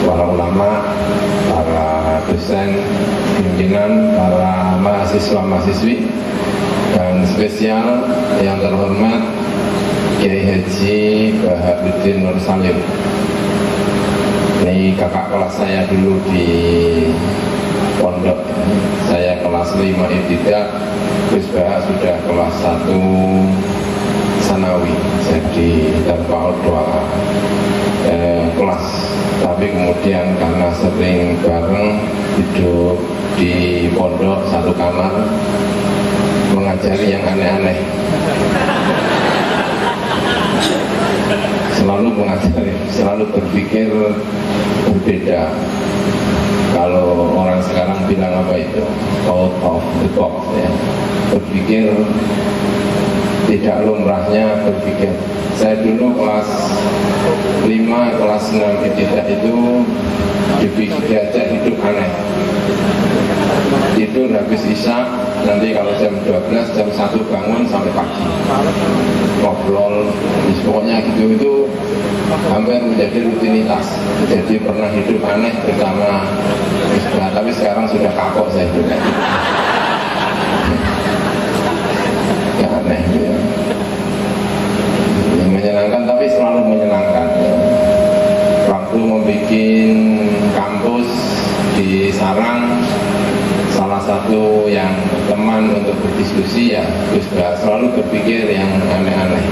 [SPEAKER 2] para ulama, para dosen, pimpinan, para mahasiswa-mahasiswi, dan spesial yang terhormat Kiai Haji Bahaduddin Nur Salim. Ini kakak kelas saya dulu di pondok. Saya kelas 5 ibtidak, Gus Baha sudah kelas 1 sanawi, jadi tanpa doa kelas. Tapi kemudian karena sering bareng hidup di pondok satu kamar, mengajari yang aneh-aneh, selalu mengajari, selalu berpikir berbeda. Kalau orang sekarang bilang apa itu, out of the box ya, berpikir tidak lumrahnya berpikir. Saya dulu kelas 5, kelas 6 ibtidak itu diajak hidup aneh. Tidur habis isya, nanti kalau jam 12, jam 1 bangun sampai pagi. Ngobrol, pokoknya gitu itu hampir menjadi rutinitas. Jadi pernah hidup aneh bersama Isbah, tapi sekarang sudah kapok saya juga. Ya aneh ya. Menyenangkan tapi selalu menyenangkan. Waktu membuat kampus di Sarang, salah satu yang teman untuk berdiskusi ya Gus Bah, selalu berpikir yang aneh-aneh,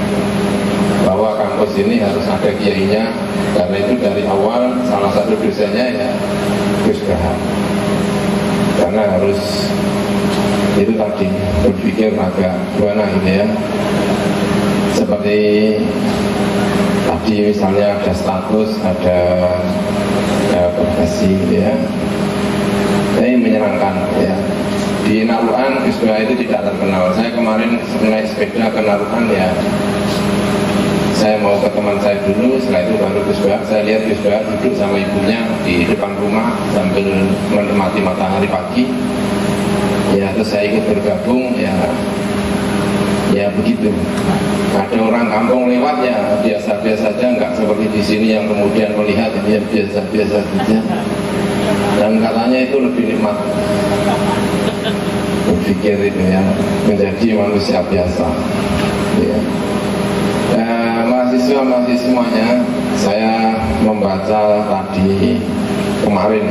[SPEAKER 2] bahwa kampus ini harus ada kiainya. Karena itu dari awal salah satu dosennya ya Gus Bah, karena harus itu tadi berpikir agak gimana gitu ya, seperti tadi misalnya ada status, ada profesi gitu ya, ini menyenangkan ya. Di Naruhan Gus Bah itu tidak terkenal. Saya kemarin naik sepeda ke Naruhan ya, saya mau ke teman saya dulu, setelah itu baru Gus Bah. Saya lihat Gus Bah duduk sama ibunya di depan rumah sambil menikmati matahari pagi. Ya terus saya ikut bergabung ya begitu. Ada orang kampung lewat ya biasa-biasa saja, nggak seperti di sini yang kemudian melihat ya biasa-biasa saja. Dan katanya itu lebih nikmat. Berpikir itu ya, menjadi manusia biasa. Ya. Mahasiswa-mahasiswanya, saya membaca tadi kemarin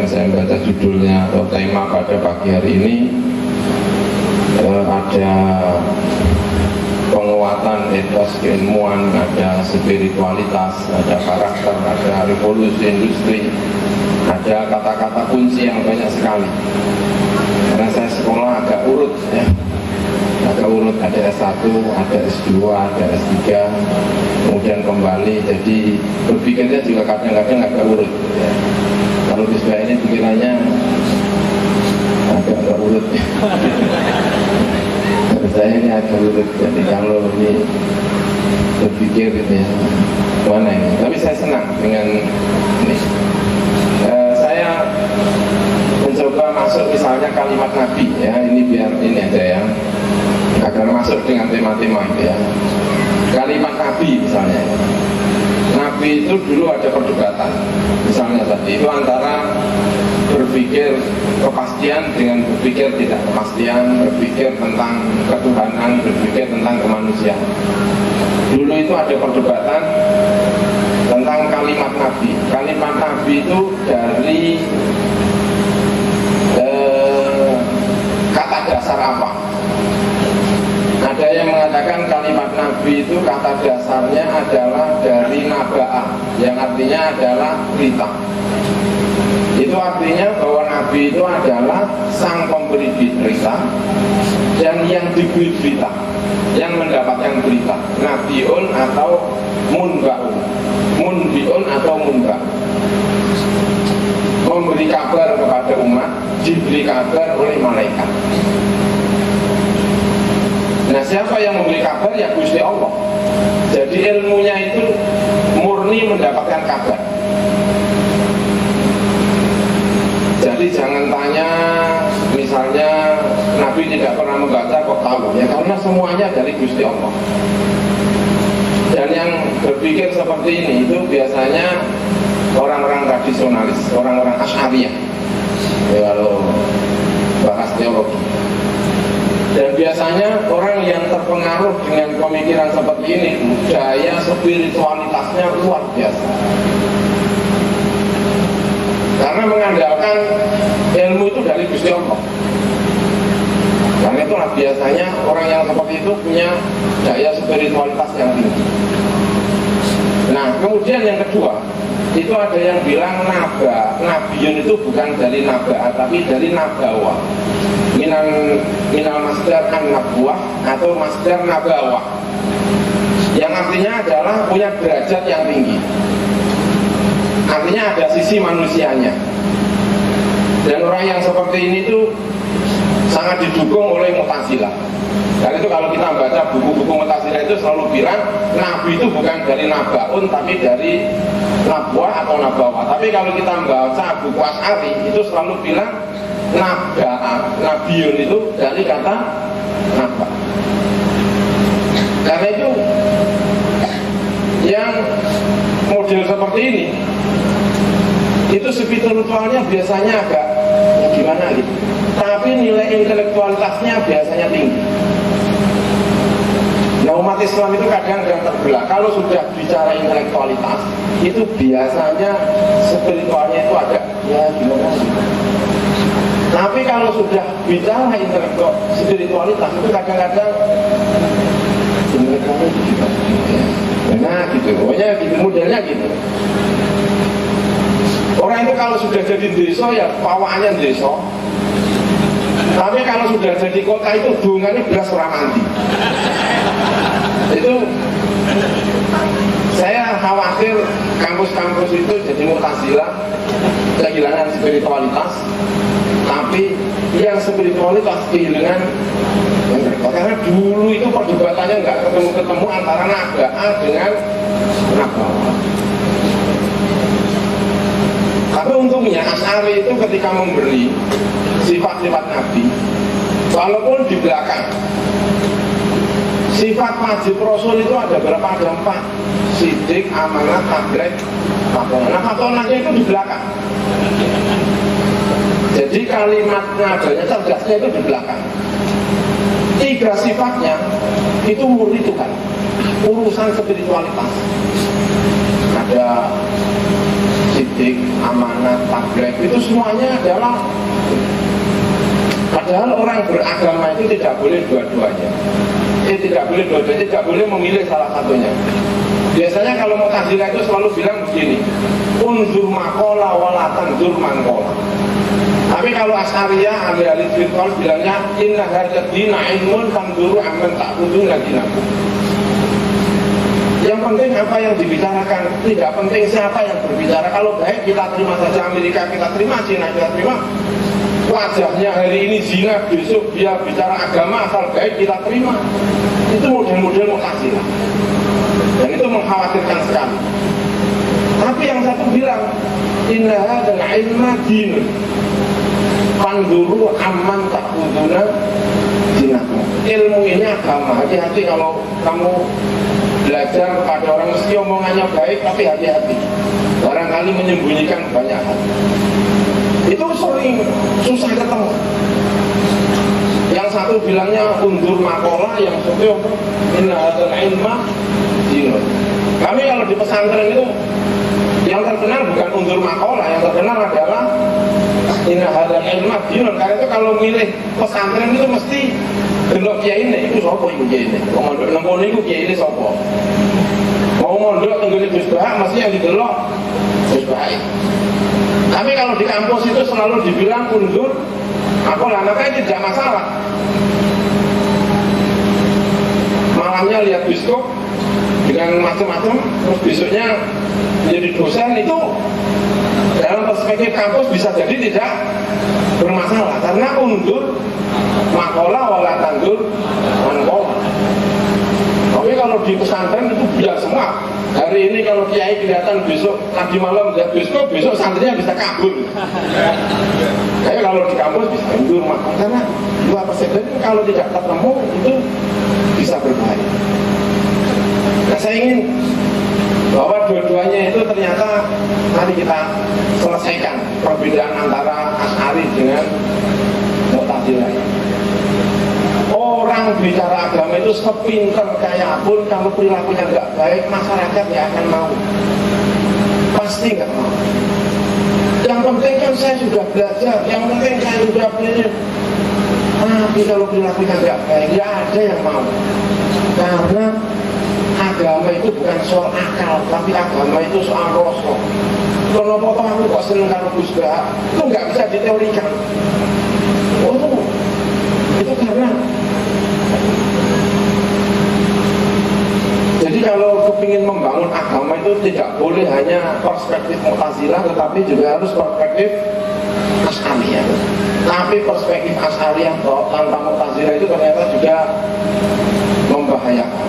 [SPEAKER 2] saya membaca judulnya atau tema pada pagi hari ini, ada penguatan etos keilmuan, ada spiritualitas, ada karakter, ada revolusi industri, ada kata-kata kunci yang banyak sekali. Karena saya sekolah agak urut ya, ada S1, ada S2, ada S3, kemudian kembali, jadi berpikirnya juga kadang-kadang agak urut ya. Kalau di sebelah ini pikirannya agak urut ya. Saya ini agak urut, jadi kalau ini berpikir gitu ya, mana ini, tapi saya senang dengan ini. Saya mencoba masuk misalnya kalimat Nabi ya, ini biar ini aja ya, agar masuk dengan tema-tema itu ya. Kalimat Nabi misalnya, Nabi itu dulu ada perdebatan misalnya tadi itu antara berpikir kepastian dengan berpikir tidak kepastian, berpikir tentang ketuhanan, berpikir tentang kemanusiaan. Dulu itu ada perdebatan tentang kalimat Nabi. Kalimat Nabi itu dari kata dasar apa? Ada yang mengatakan kalimat Nabi itu kata dasarnya adalah dari naba'ah, yang artinya adalah berita. Itu artinya bahwa Nabi itu adalah sang pemberi berita dan yang diberi berita, yang mendapatkan berita. Nabiun atau munba'un, munbiun atau munba', memberi kabar kepada umat, diberi kabar oleh malaikat. Nah, siapa yang memberi kabar? Ya Gusti Allah. Jadi ilmunya itu murni mendapatkan kabar. Jadi jangan tanya misalnya Nabi tidak pernah membaca kok tahu ya, karena semuanya dari Gusti Allah. Dan yang berpikir seperti ini itu biasanya orang-orang tradisionalis, orang-orang Asy'ariyah ya, kalau bahas teologi. Dan biasanya orang yang terpengaruh dengan pemikiran seperti ini, daya spiritualitasnya luar biasa. Karena mengandalkan ilmu itu dari Gusti Allah. Karena itulah biasanya orang yang seperti itu punya daya spiritualitas yang tinggi. Nah, kemudian yang kedua, itu ada yang bilang Nabiun itu bukan dari naba'ah, tapi dari nabawa. Minal masdar an-nabuah atau masdar nabawah, yang artinya adalah punya derajat yang tinggi. Artinya ada sisi manusianya. Dan orang yang seperti ini itu sangat didukung oleh Mu'tazilah. Dan itu kalau kita baca buku-buku Mu'tazilah itu selalu bilang Nabi itu bukan dari nabaun tapi dari nabuah atau nabawa. Tapi kalau kita baca buku Asy'ari itu selalu bilang Nabiun itu dari kata naba. Karena itu yang model seperti ini itu spiritualnya biasanya agak gimana gitu, tapi nilai intelektualitasnya biasanya tinggi. Nah, umat Islam itu kadang-kadang terbelah. Kalau sudah bicara intelektualitas itu biasanya spiritualnya itu agak ya gimana gitu. Tapi kalau sudah bicara intelektual, spiritualitas itu kadang-kadang nah gitu, pokoknya gitu, modelnya gitu. Orang itu kalau sudah jadi desa ya pawaannya desa. Tapi kalau sudah jadi kota itu hubungannya beras orang mandi. Itu saya khawatir kampus-kampus itu jadi Mu'tazilah, kehilangan spiritualitas, tapi yang spiritualitas kehilangan. Karena dulu itu perdebatannya nggak ketemu-ketemu antara naga dengan nabawa. Tapi untungnya Asy'ari itu ketika memberi sifat-sifat Nabi, walaupun di belakang sifat wajib Rasul itu ada berapa? Ada 4: sidik, amanat, tabrek, fatonah. Nah, fatonahnya itu di belakang. Jadi kalimat nadanya, cerdasnya itu di belakang. 3 sifatnya itu murni Tuhan, urusan spiritualitas. Ada sidik, amanat, tabrek, itu semuanya adalah. Padahal orang beragama itu tidak boleh dua-duanya. Tidak boleh dua-duanya, tidak boleh memilih salah satunya. Biasanya kalau Mu'tazilah itu selalu bilang begini, unzur maqala wala tanzur manqala. Tapi kalau Asy'ariyah, ahli spiritual bilangnya inna hadzal dina ilmun fanzuru amman ta'budun ladinakum. Yang penting apa yang dibicarakan, tidak penting siapa yang berbicara. Kalau baik kita terima saja, Amerika kita terima, Cina kita terima. Wajahnya hari ini zina, besok dia bicara agama, asal baik kita terima. Itu model-model Mu'tazilah, dan itu mengkhawatirkan sekali. Tapi yang satu bilang inna hadzal ilma dinun fanzuru amman ta'buduna dinakum. Ilmu ini agama. Hati-hati kalau kamu belajar pada orang, mesti omongannya baik, tapi hati-hati, barangkali menyembunyikan banyak hal. Itu sering susah ketemu. Yang satu bilangnya undur makola, yang satu inna hadzal ilma dinun. Kami kalau di pesantren itu yang terkenal bukan undur makola, yang terkenal adalah inna hadzal ilma dinun. Karena itu kalau milih pesantren itu mesti delok kiai ini, itu sapa iku kiai ini? Wong mondok nempone iku kiai ini sapa? Mau mondok tenggene Gus Bahak mesti yang didelok Gus Bahak. Tapi kalau di kampus itu selalu dibilang undur makola, makanya tidak masalah. Malamnya lihat biskop dengan macam-macam, terus besoknya menjadi dosen, itu dalam perspektif kampus bisa jadi tidak bermasalah, karena undur makola wala tandur mankola. Tapi kalau di pesantren itu biar semua. Hari ini kalau kiai kelihatan, besok tadi malam lihat biskop, besok santrinya bisa kabur. Kayak kalau di kampus bisa undur makola, karena dua perspektif kalau tidak ketemu itu bisa berbahaya. Nah, saya ingin bahwa dua-duanya itu ternyata mari kita selesaikan perbedaan antara Asy'ari dengan Mu'tazilah. Orang bicara agama itu sepinter kayak pun, kalau perilakunya nggak baik, masyarakat nggak akan mau, pasti nggak mau. Yang penting kan saya sudah belajar, yang penting saya sudah belajar. Tapi kalau perilakunya nggak baik, nggak ada yang mau. Karena agama itu bukan soal akal, tapi agama itu soal rasa. Kalau potong aku kok seneng karo Gus Bahak, itu nggak bisa diteorikan. Oh, itu karena. Jadi kalau kepingin membangun agama itu tidak boleh hanya perspektif Mu'tazilah, tetapi juga harus perspektif Asy'ariyah. Tapi perspektif Asy'ariyah tanpa Mu'tazilah itu ternyata juga membahayakan.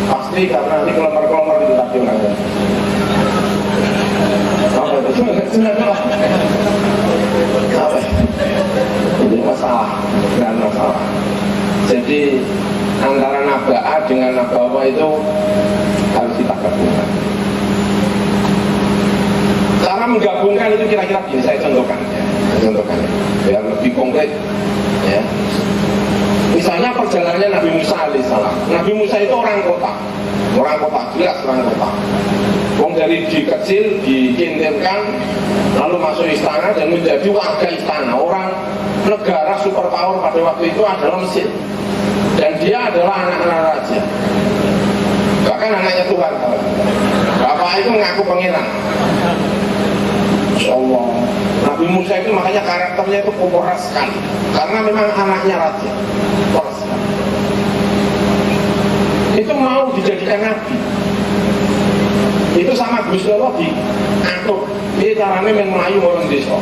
[SPEAKER 2] Pasti karena ini kelemar-kelemar itu tadi orangnya. Apa itu? Apa? Ini masalah, bukan masalah. Jadi antara naba'a dengan nabawa itu harus kita gabungkan. Cara menggabungkan itu kira-kira begini, saya contohkan biar lebih konkret ya. Misalnya perjalanannya Nabi Musa alaihissalam. Nabi Musa itu orang kota, jelas orang kota. Wong dari kecil dikintirkan, lalu masuk istana dan menjadi warga istana. Orang negara superpower pada waktu itu adalah Mesir, dan dia adalah anak-anak raja, bahkan anaknya Tuhan. Bapak itu mengaku pangeran.
[SPEAKER 3] Masya Allah, Nabi Musa itu makanya karakternya itu poros sekali, karena memang anaknya raja, poros sekali. Itu mau dijadikan nabi, itu sama Gusti Allah diatur. Ini caranya melayu orang desa.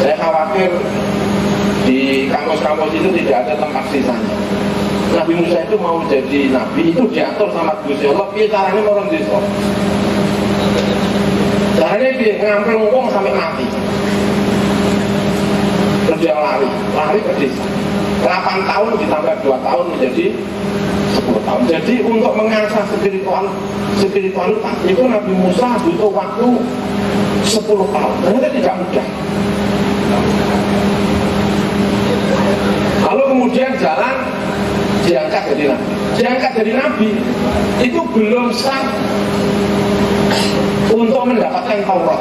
[SPEAKER 3] Saya khawatir di kampus-kampus itu tidak ada tempat sisanya. Nabi Musa itu mau jadi nabi, itu diatur sama Gusti Allah. Ini caranya orang desa. Caranya dia ngambil ngomong sampai mati. Terus dia lari ke desa. 8 tahun ditambah 2 tahun menjadi 10 tahun. Jadi untuk mengasah spiritualitas itu Nabi Musa butuh waktu 10 tahun. Ternyata tidak mudah. Lalu kemudian jalan diangkat jadi nabi. Diangkat jadi nabi itu belum sah untuk mendapatkan Taurat.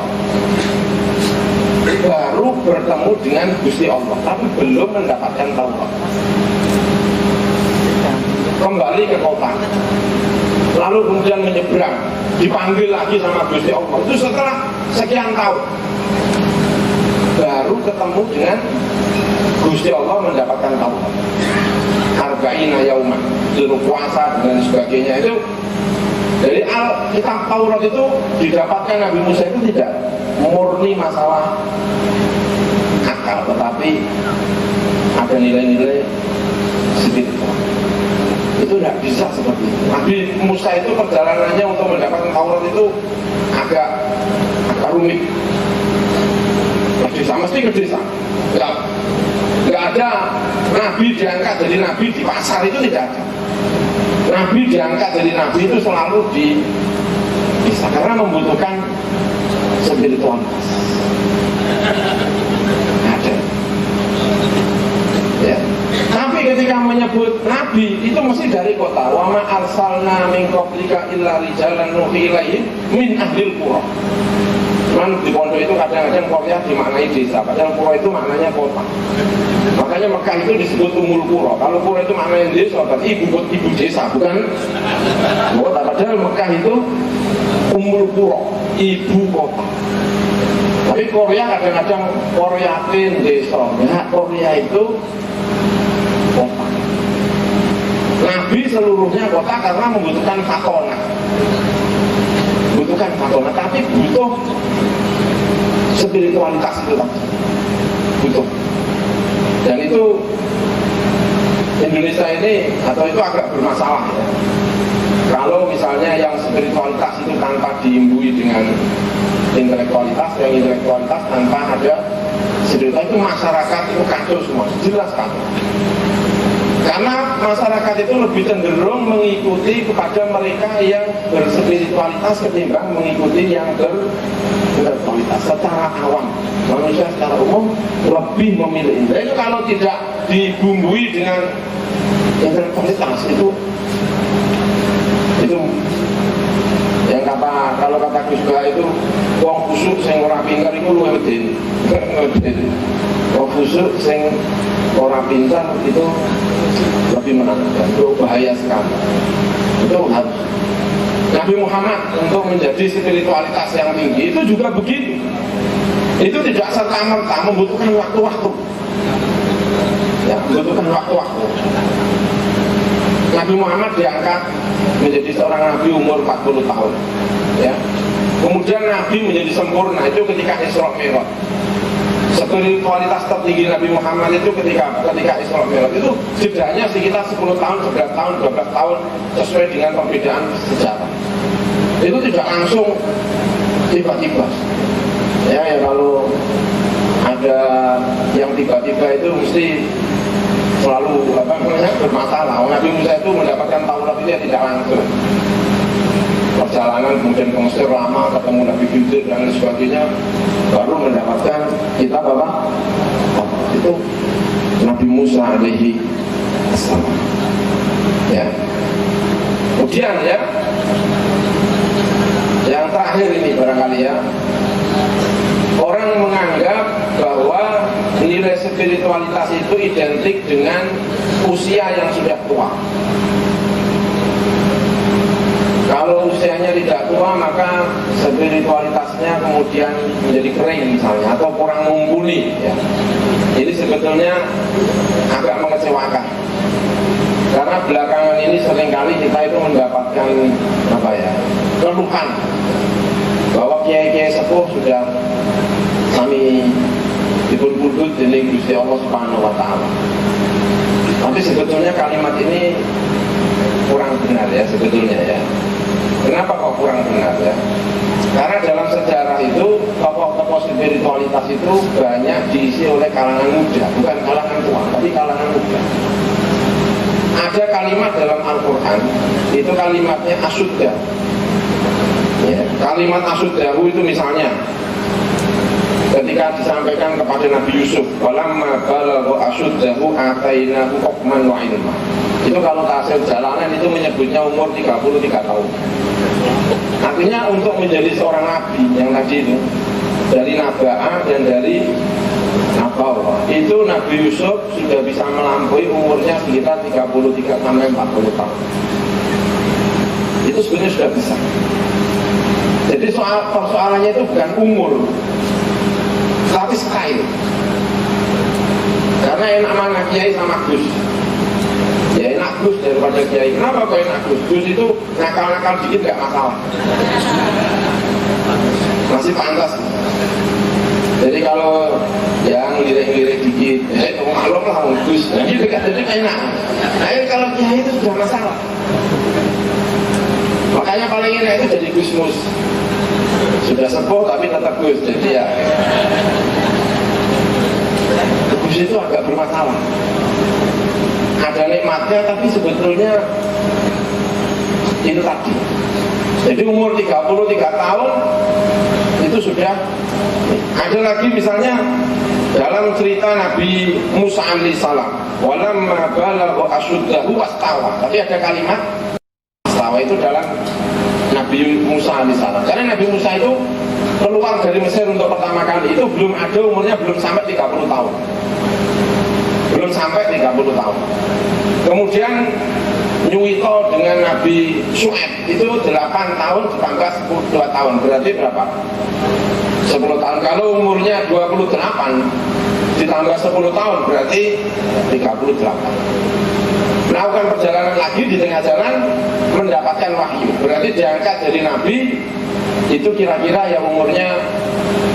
[SPEAKER 3] Baru bertemu dengan Gusti Allah, tapi belum mendapatkan Taurat. Kembali ke kota, lalu kemudian menyeberang, dipanggil lagi sama Gusti Allah. Itu setelah sekian tahun baru ketemu dengan Gusti Allah, mendapatkan Taurat. Arba'ina yauma, suruh puasa dan sebagainya. Itu dari kitab Taurat itu didapatkan Nabi Musa itu tidak murni masalah akal, tetapi ada nilai-nilai spiritual. Itu tidak bisa seperti itu. Nabi Musa itu perjalanannya untuk mendapatkan Taurat itu agak rumit. Ke desa, mesti ke desa. Nggak ada nabi diangkat jadi nabi di pasar, itu tidak ada. Nabi diangkat jadi nabi itu selalu di desa, karena membutuhkan spiritualitas. Ada. Ya. Tapi ketika menyebut nabi itu mesti dari kota. Wa ma arsalna min qablika illa rijalan nuhi ilaihim min ahlil qura. Cuman di pondok itu kadang-kadang Korea dimaknai desa, padahal Qura itu maknanya kota. Makanya Mekah itu disebut Umul Qura. Kalau Qura itu maknanya desa, berarti ibu desa, bukan kota. Padahal Mekah itu Umul Qura, ibu kota. Tapi Korea kadang-kadang Koreatin desa, ya Korea itu kota. Nabi seluruhnya kota karena membutuhkan fatona. Butuhkan fatona, tapi butuh spiritualitas itu tadi. Butuh. Dan itu Indonesia ini atau itu agak bermasalah ya. Kalau misalnya yang spiritualitas itu tanpa diimbui dengan intelektualitas, yang intelektualitas tanpa ada spiritualitas, itu masyarakat itu kacau semua, jelas kacau. Karena masyarakat itu lebih cenderung mengikuti kepada mereka yang berspiritualitas ketimbang mengikuti yang berintelektualitas. Secara awam, manusia secara umum lebih memilih ini. Itu kalau tidak dibumbui dengan intelektualitas itu yang kalau kata Gus Bah itu wong busuk sing ora pinter iku luwih medeni. Wong busuk sing ora pintar itu lebih menakutkan, itu bahaya sekali. Itu harus Nabi Muhammad untuk menjadi spiritualitas yang tinggi itu juga begitu. Itu tidak serta-merta, membutuhkan waktu-waktu. Ya, membutuhkan waktu-waktu. Nabi Muhammad diangkat menjadi seorang nabi umur 40 tahun. Ya. Kemudian Nabi menjadi sempurna itu ketika Isra Mi'raj. Spiritualitas tertinggi Nabi Muhammad itu ketika Isra Mi'raj itu jedanya sekitar 10 tahun, 11 tahun, 12 tahun sesuai dengan perbedaan sejarah. Itu tidak langsung tiba-tiba. Ya kalau ada yang tiba-tiba itu mesti selalu bermasalah. Nabi Musa itu mendapatkan Taurat itu ya tidak langsung. Perjalanan kemudian ke Mesir lama, ketemu Nabi Khidir dan sebagainya, baru mendapatkan kitab apa? Itu Nabi Musa alaihi assalam. Ya. Kemudian ya, yang terakhir ini barangkali ya, orang menganggap bahwa nilai spiritualitas itu identik dengan usia yang sudah tua. Kalau usianya tidak tua, maka spiritualitas berasnya kemudian menjadi kering misalnya, atau kurang mumpuni ya. Ini sebetulnya agak mengecewakan, karena belakangan ini seringkali kita itu mendapatkan keluhan bahwa kiai-kiai sepuh sudah kami dipun-pundut dening Gusti Allah Subhanahu wa taala. Tapi sebetulnya kalimat ini kurang benar ya sebetulnya ya. Kenapa kok kurang benar ya? Karena dalam sejarah itu tokoh-tokoh spiritualitas itu banyak diisi oleh kalangan muda, bukan kalangan tua, tapi kalangan muda. Ada kalimat dalam Al-Quran, itu kalimatnya asyudda ya, kalimat asyuddahu itu misalnya ketika disampaikan kepada Nabi Yusuf, walamma balagha asyuddahu atainahu hukman wa ilma. Itu kalau tafsir Jalalan itu menyebutnya umur 33 tahun. Artinya untuk menjadi seorang nabi yang tadi itu dari Naba'a dan dari Nabawa, itu Nabi Yusuf sudah bisa melampaui umurnya sekitar 33 sampai 40 tahun. Itu sebenarnya sudah bisa. Jadi persoalannya itu bukan umur, tapi style. Karena enak mana kiai sama Gus. Ya enak Gus daripada kiai. Kenapa kok enak Gus? Gus itu nakal-nakal dikit gak masalah, masih pantas. Jadi kalau yang lirik-lirik dikit, maklum lah Gus. Jadi enak. Nah, kalau kiai itu sudah masalah. Makanya paling enak itu jadi Gusmus. Sudah sepuh tapi tetap Gus. Jadi ya Gus itu agak bermasalah. Ada nikmatnya tapi sebetulnya itu tadi. Jadi umur 33 tahun itu sudah. Ada lagi misalnya dalam cerita Nabi Musa alaihissalam, walamma balagha asyuddahu wastawa. Tapi ada kalimat wastawa itu dalam Nabi Musa alaihissalam. Karena Nabi Musa itu keluar dari Mesir untuk pertama kali itu belum ada, umurnya belum sampai 30 tahun. Belum sampai 30 tahun. Kemudian nyuwito dengan Nabi Syuaib itu 8 tahun ditambah 2 tahun. Berarti berapa? 10 tahun. Kalau umurnya 28 ditambah 10 tahun berarti 38. Melakukan perjalanan lagi di tengah jalan mendapatkan wahyu. Berarti diangkat dari Nabi itu kira-kira yang umurnya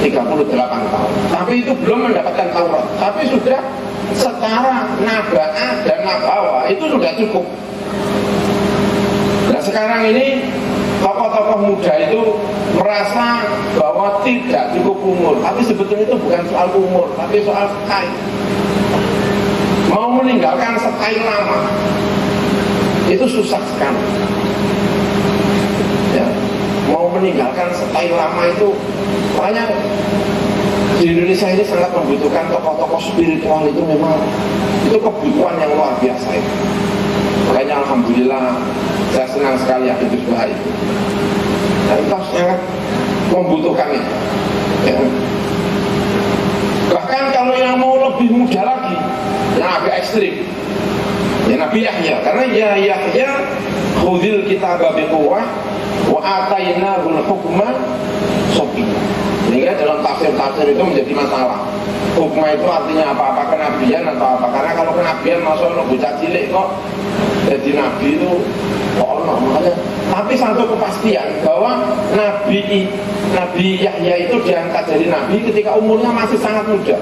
[SPEAKER 3] 38 tahun. Tapi itu belum mendapatkan Taurat. Tapi sudah setara Naba'ah dan Nabawa, itu sudah cukup. Nah sekarang ini tokoh-tokoh muda itu merasa bahwa tidak cukup umur. Tapi sebetulnya itu bukan soal umur, tapi soal style. Mau meninggalkan style lama itu susah sekali ya. Mau meninggalkan style lama itu, makanya di Indonesia ini sangat membutuhkan tokoh-tokoh spiritual. Itu memang itu kebutuhan yang luar biasa itu. Makanya alhamdulillah saya senang sekali Akidus Bahai itu. Nah, kita sangat membutuhkan itu ya. Bahkan kalau yang mau lebih muda lagi, yang agak ekstrim ya Nabi Yahya. Karena ya Yahya khudhil kitaba biquwwah wa atainahul hukma sabiyya. Sehingga dalam tafsir-tafsir itu menjadi masalah. Hukma itu artinya apa-apa, kenabian atau apa? Karena kalau kenabian masuk bocah cilik kok jadi nabi itu kok namanya. Tapi satu kepastian bahwa Nabi Yahya itu diangkat dari nabi ketika umurnya masih sangat muda.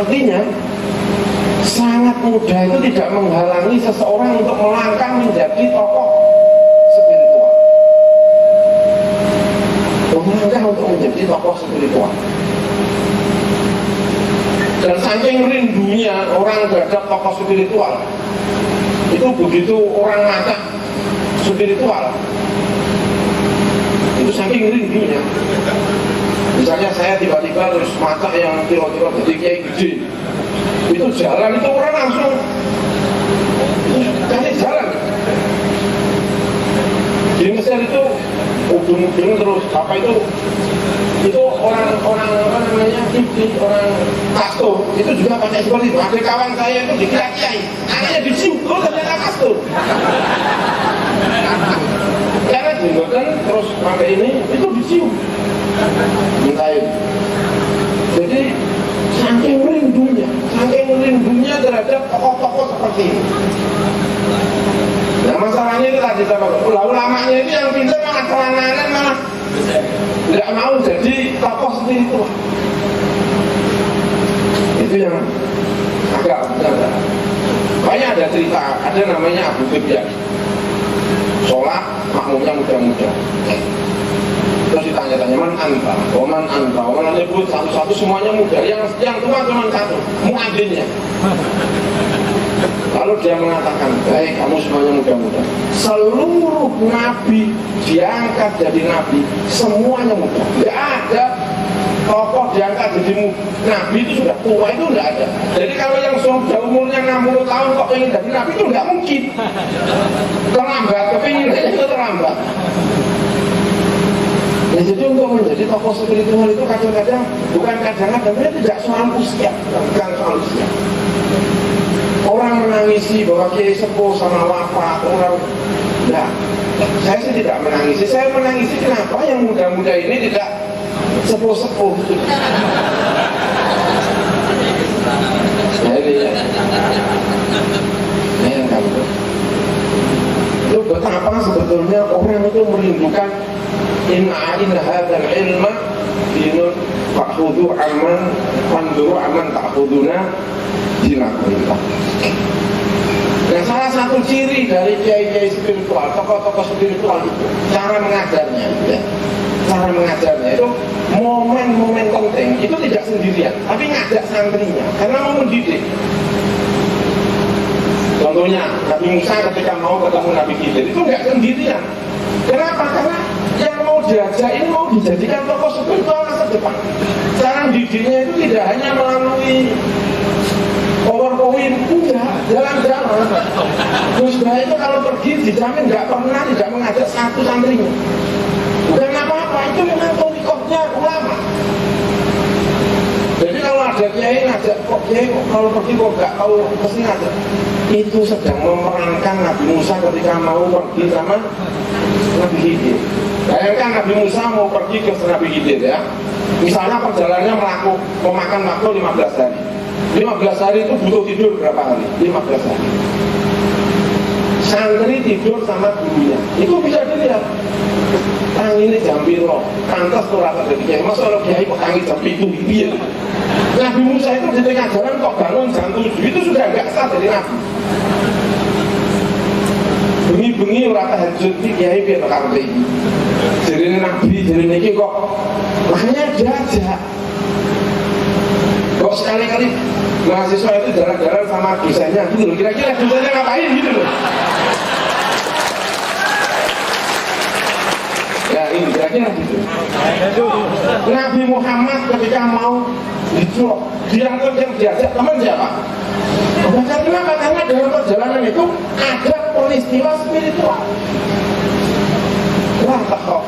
[SPEAKER 3] Artinya sangat muda itu tidak menghalangi seseorang untuk melangkah menjadi tokoh spiritual. Melangkah untuk menjadi tokoh spiritual. Dan saking rindunya orang terhadap tokoh spiritual, itu begitu orang ngajak spiritual, itu saking rindunya. Misalnya saya tiba-tiba terus maca yang kira-kira jadi kiai gede, itu jalan itu orang langsung kasih jalan. Di Mesir itu ujung-ujung terus apa itu orang apa namanya orang kastur itu juga pakai seperti itu. Ada kawan saya itu dikira kiai, anaknya dicium, oh ternyata kastur. Karena jenggotan terus pakai ini itu dicium. mintain. Jadi saking rindunya terhadap tokoh-tokoh seperti ini. Nah masalahnya itu tadi ulamanya itu yang pintar malah kelanangan, malah tidak mau jadi tokoh seperti itu. Itu yang agak benar. Banyak ada cerita, ada namanya Abu Sufyan. Sholat makmumnya muda-muda. Terus ditanya-tanya man anta, oman nyebut satu-satu semuanya muda. Yang tua cuma satu, muadzinnya. Lalu dia mengatakan, baik kamu semuanya muda-muda. Seluruh nabi diangkat jadi nabi, semuanya muda. Tidak ada tokoh diangkat jadi nabi itu sudah tua, itu tidak ada. Jadi kalau yang sudah umurnya 60 tahun kok ingin jadi nabi itu tidak mungkin. Terlambat, kepinginannya itu terlambat. Ya, jadi untuk menjadi tokoh spiritual itu kadang-kadang bukan kadang-kadang dia tidak soal usia, bukan soal usia. Orang menangisi bahwa kiai sepuh sama wafat, orang enggak. Saya sih tidak menangisi. Saya menangisi kenapa yang muda-muda ini tidak sepuh-sepuh. Jadi ya kamu. Itu betapa sebetulnya orang itu merindukan inna hadzal ilma dinun fa'khudhu aman wanzuru aman ta'khuduna dinakulillah. Dan salah satu ciri dari kiai-kiai spiritual, tokoh-tokoh spiritual itu cara mengajarnya, ya. Cara mengajarnya itu momen-momen penting itu tidak sendirian, tapi ngajak santrinya karena mau mendidik. Contohnya Nabi Musa ketika mau ketemu Nabi Khidir itu nggak sendirian. Kenapa? Karena yang mau diajak ini mau dijadikan tokoh spiritual masa depan. Cara didiknya itu tidak hanya melalui PowerPoint, enggak, jalan-jalan. Gus Bah itu kalau pergi dijamin nggak pernah tidak mengajak satu santrinya. Bukan apa-apa, itu memang torikohnya ulama. Jadi kalau ada kiai ngajak, kok kiai kalau pergi kok nggak tahu pasti ngajak. Itu sedang memerankan Nabi Musa ketika mau pergi sama Nabi Khidir. Bayangkan Nabi Musa mau pergi ke Nabi Khidir ya. Misalnya perjalanannya memakan waktu 15 hari. 15 hari itu butuh tidur berapa hari? 15 hari. Santri tidur sama gurunya. Itu bisa dilihat. Tang ini jam piro, pantas tuh rata dari masa kalau kiai kok tangi jam itu biar. Nabi Musa itu di tengah jalan kok bangun jam 7 itu sudah nggak sah dari Nabi. Bengi-bengi rata hajut di kiai biar karena ini. Jadi Nabi jadi ini kok makanya diajak. Kok sekali-kali mahasiswa itu jalan-jalan sama dosennya gitu loh. Kira-kira dosennya ngapain gitu loh. Ya ini kira-kira gitu. Nabi Muhammad ketika mau hijrah, dia yang diajak teman siapa? Kenapa? Karena dalam perjalanan itu ada peristiwa spiritual. Wah takut.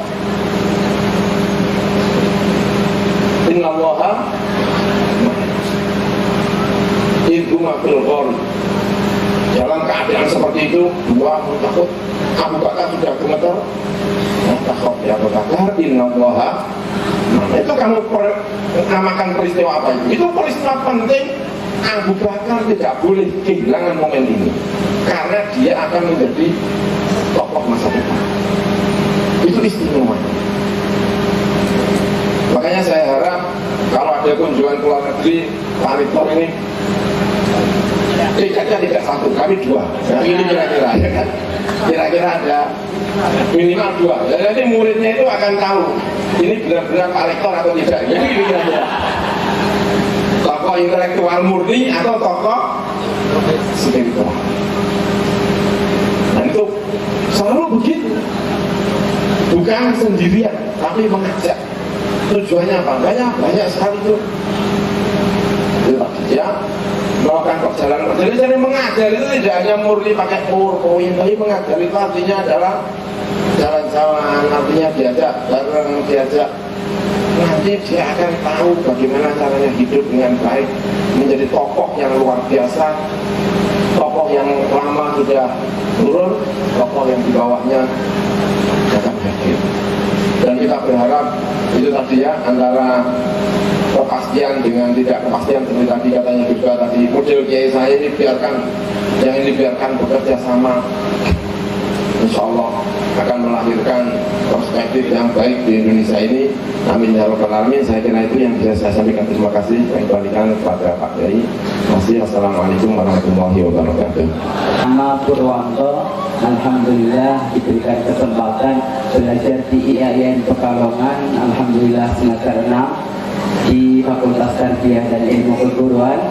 [SPEAKER 3] Innallaha idhu mafil ghor. Dalam keadaan seperti itu, dua takut. Abu Bakar sudah gemetar. Takut ya Abu Bakar. Innallaha. Itu kamu namakan peristiwa apa itu? Itu peristiwa penting. Abu Bakar tidak boleh kehilangan momen ini karena dia akan menjadi tokoh masa depan. Itu istimewa. Makanya saya harap kalau ada kunjungan ke luar negeri, Pak Rektor ini tiketnya tidak satu, kami dua. Nah, ini kira-kira ya kan? Kira-kira ada minimal dua. Dan nanti muridnya itu akan tahu ini benar-benar Pak Rektor atau tidak. Jadi kira-kira tokoh intelektual murni atau tokoh spiritual. Nah itu selalu begitu. Bukan sendirian, tapi mengajak. Tujuannya apa? Banyak sekali itu. Ya, melakukan perjalanan. Jadi mengajar itu tidak hanya murni pakai PowerPoint, tapi mengajar itu artinya adalah jalan-jalan, artinya diajak bareng, diajak. Nanti dia akan tahu bagaimana caranya hidup dengan baik, menjadi tokoh yang luar biasa, tokoh yang lama sudah turun, tokoh yang di bawahnya akan hadir. Dan kita berharap itu tadi ya, antara kepastian dengan tidak kepastian seperti tadi katanya juga tadi, model kiai saya ini biarkan, yang ini biarkan bekerja sama, insya Allah akan melahirkan perspektif yang baik di Indonesia ini. Amin ya rabbal alamin. Saya kira itu yang bisa saya sampaikan. Terima kasih. Saya kembalikan kepada Pak Kiai. Masih Assalamualaikum warahmatullahi wabarakatuh.
[SPEAKER 4] Nama Purwanto, alhamdulillah diberikan kesempatan belajar di IAIN Pekalongan, alhamdulillah semester 6 di Fakultas Tarbiyah dan Ilmu Keguruan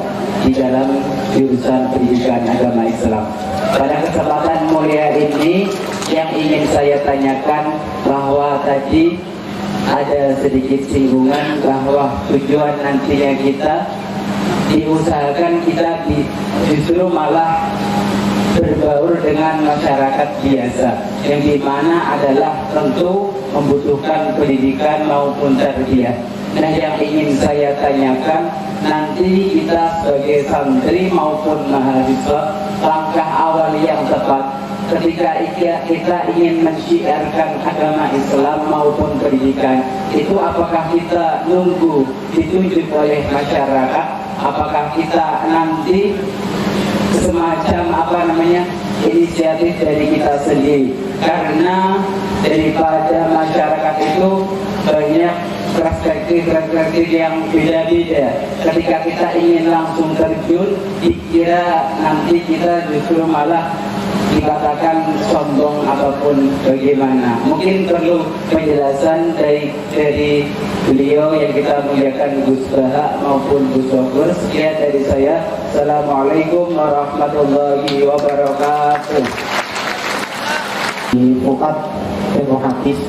[SPEAKER 4] di dalam jurusan Pendidikan Agama Islam. Pada kesempatan mulia ini yang ingin saya tanyakan bahwa tadi ada sedikit singgungan bahwa tujuan nantinya kita diusahakan kita justru malah berbaur dengan masyarakat biasa, yang dimana adalah tentu membutuhkan pendidikan maupun tarbiyah. Nah, yang ingin saya tanyakan, nanti kita sebagai santri maupun mahasiswa, langkah awal yang tepat ketika kita ingin mensyiarkan agama Islam maupun pendidikan, itu apakah kita nunggu ditunjuk oleh masyarakat, apakah kita nanti semacam inisiatif dari kita sendiri? Karena daripada masyarakat itu banyak perspektif yang beda-beda. Ketika kita ingin langsung terjun, dikira nanti kita justru malah dikatakan sombong ataupun bagaimana. Mungkin perlu penjelasan dari beliau yang kita muliakan, Gus Baha maupun Gus Sogur. Sekian dari saya. Assalamualaikum warahmatullahi wabarakatuh.
[SPEAKER 5] Di Fuad Ilmu Hadis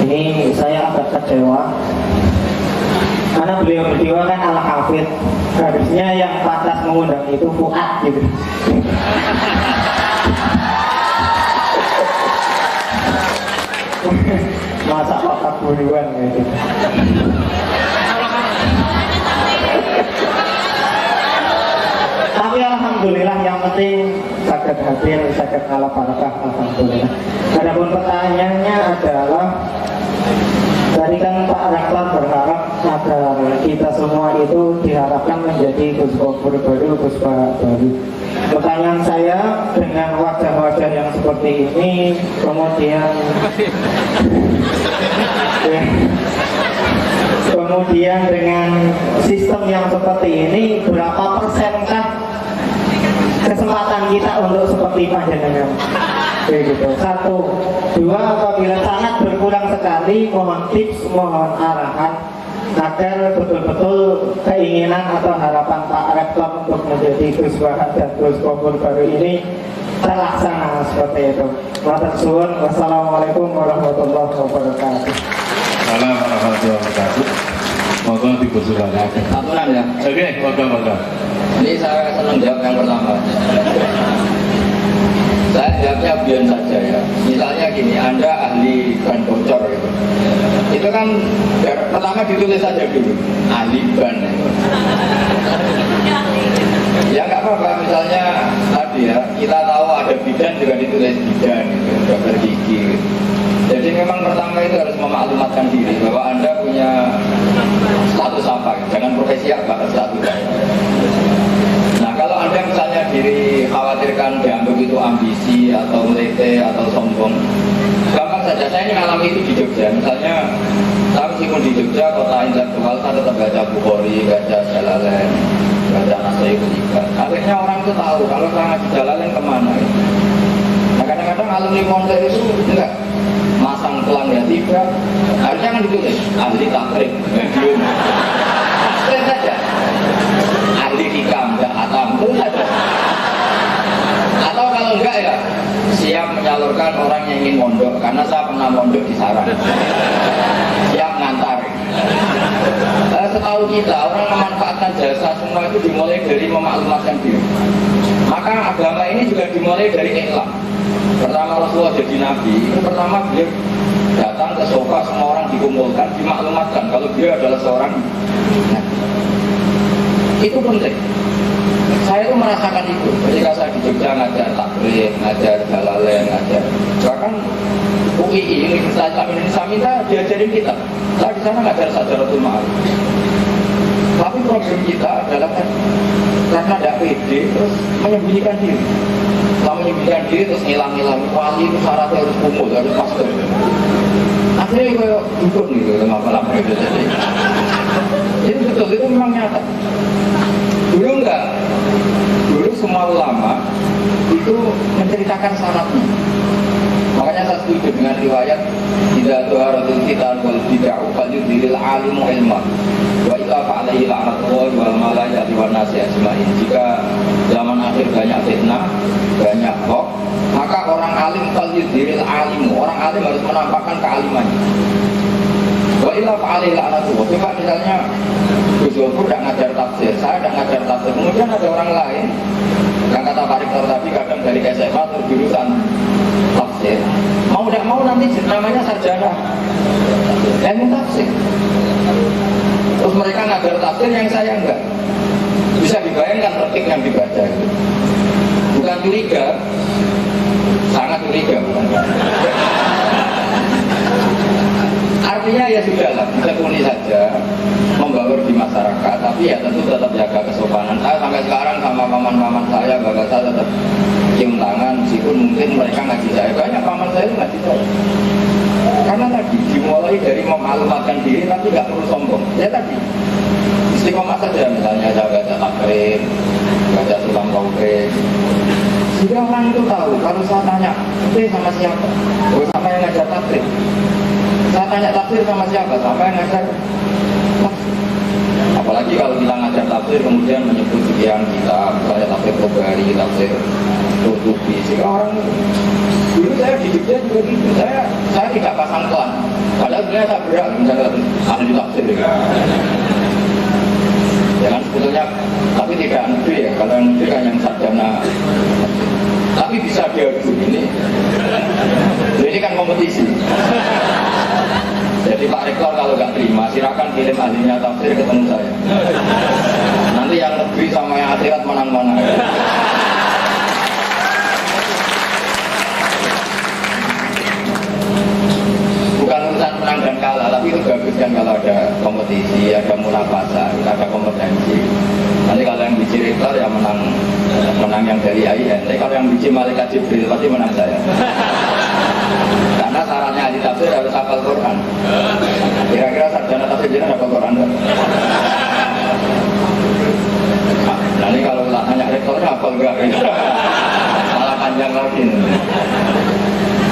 [SPEAKER 5] ini saya agak kecewa karena beliau berdua kan al-hafidh, harusnya yang pantas mengundang itu Fuad gitu. Masa Pak Buruan gitu. Tapi alhamdulillah yang penting sakit hadir, sakit ala barakah, alhamdulillah. Adapun pertanyaannya adalah, tadi kan Pak Rektor berharap agar kita semua itu diharapkan menjadi Gus Gofur baru, Gus baru. Pertanyaan saya, dengan wajah-wajah yang seperti ini, kemudian dengan sistem yang seperti ini, berapa persenkah kesempatan kita untuk seperti panjenengan? Begitu. 1, 2, apabila sangat berkurang sekali, mohon tips, mohon arahan agar betul-betul keinginan atau harapan Pak Rektor untuk menjadi Gus Bahat dan Gus Gofur baru ini terlaksana seperti itu. Matur suwun. Wassalamualaikum warahmatullahi wabarakatuh.
[SPEAKER 2] Assalamualaikum warahmatullahi wabarakatuh. Moga dipersilakan.
[SPEAKER 1] Aturan ya.
[SPEAKER 2] Oke, moga.
[SPEAKER 1] Ini saya senang jawab yang pertama. Saya jawabnya biar saja ya. Misalnya gini, Anda ahli ban bocor gitu. Itu kan pertama ditulis saja dulu, ahli ban. Ya nggak apa-apa, misalnya tadi ya, kita tahu ada bidan juga ditulis bidan, gitu, dokter gigi. Gitu. Jadi memang pertama itu harus memaklumatkan diri bahwa Anda punya status apa, jangan profesi apa, status apa. Nah kalau Anda misalnya diri khawatirkan dianggap itu ambisi atau melete atau sombong, gampang saja. Saya ini ngalami itu di Jogja. Misalnya saya meskipun di Jogja, kota intelektual, saya tetap baca Bukhari, baca Jalalain, baca Nasaihul Ibad. Akhirnya orang itu tahu kalau saya ngaji Jalalain kemana. Nah kadang-kadang alumni Monter itu enggak masang pelang ya tidak, harusnya kan ditulis ahli takrib, medium, takrib saja, ahli hikam dan atam itu saja. Atau kalau enggak ya siap menyalurkan orang yang ingin mondok, karena saya pernah mondok di sarang, siap ngantar. Setahu kita orang memanfaatkan jasa semua itu dimulai dari memaklumatkan diri. Maka agama ini juga dimulai dari iklam. Pertama Rasulullah jadi Nabi, itu pertama beliau datang ke sofa, semua orang dikumpulkan, dimaklumatkan kalau beliau adalah seorang Nabi. Itu penting. Saya itu merasakan itu ketika saya di Jogja ngajar takrib, ngajar Jalalain, ngajar. Bahkan UI UI Universitas Islam Indonesia minta diajarin kita. Saya di sana ngajar Sajaratul Ma'arif. Tapi problem kita adalah kan karena tidak pede terus menyembunyikan diri. Setelah menyembunyikan diri terus ngilang-ngilang wali itu syaratnya harus umur, harus masker. Akhirnya kayak dukun gitu, lama-lama itu jadi. Itu betul, itu memang nyata. Dulu enggak, dulu semua ulama itu menceritakan syaratnya. Makanya saya setuju dengan riwayat tidak tuharatul kita wal bid'ah fal yudhiril alimu ilma wa illa fa'alaihi la'natullah wal malaikati wan nasi ajmain. Jika zaman akhir banyak fitnah, banyak hoax, maka orang alim fal yudhiril alimu, orang alim harus menampakkan kealimannya. Wa illa fa'alaihi la'natullah. Coba misalnya Gus Gofur tidak ngajar tafsir, saya tidak ngajar tafsir, kemudian ada orang lain yang kata Pak Rektor tadi kadang dari SMA terjurusan tafsir, mau tidak mau nanti namanya sarjana ilmu tafsir. Terus mereka ngajar tafsir yang saya enggak. Bisa dibayangkan tertib yang dibaca itu. Bukan curiga, sangat curiga. Artinya ya sudahlah, ditekuni saja, membaur di masyarakat, tapi ya tentu tetap jaga kesopanan. Saya sampai sekarang sama paman-paman saya, bapak saya tetap cium tangan, meskipun mungkin mereka ngaji saya. Banyak paman saya ngaji saya. Karena tadi dimulai dari memaklumatkan diri, tapi nggak perlu sombong. Ya tadi, istiqomah saja, misalnya saya baca takrib, baca sulam konkret. Sehingga orang itu tahu, kalau saya tanya, oke sama siapa? Oh, sama yang ngajar takrib. Saya tanya tafsir sama siapa? Sama yang ngajar tafsir. Apalagi kalau kita ngajar tafsir kemudian menyebut sekian kita, misalnya tafsir Tobari, tafsir Qurtubi. Sehingga orang dulu saya di Jogja juga gitu. Saya tidak pasang klan. Padahal sebenarnya saya berat, misalnya ahli tafsir. Ya kan sebetulnya, tapi tidak negeri ya. Kalau yang negeri kan yang sarjana. Tapi bisa diadu ini. Ini kan kompetisi. Jadi Pak Rektor kalau nggak terima, silakan kirim ahlinya tafsir ketemu saya. Nanti yang negeri sama yang akhirat menang-menang. Bukan urusan menang dan kalah, tapi itu bagus kan kalau ada kompetisi, ada munafasah, ada kompetensi. Nanti kalau yang biji Rektor ya menang yang dari AIN. Tapi kalau yang biji Malaikat Jibril pasti menang saya. Karena syaratnya ahli tafsir harus hafal Quran. Kira-kira sarjana tafsir jangan hafal Quran. Nah ini kalau tanya rektornya hafal enggak? Malah panjang lagi.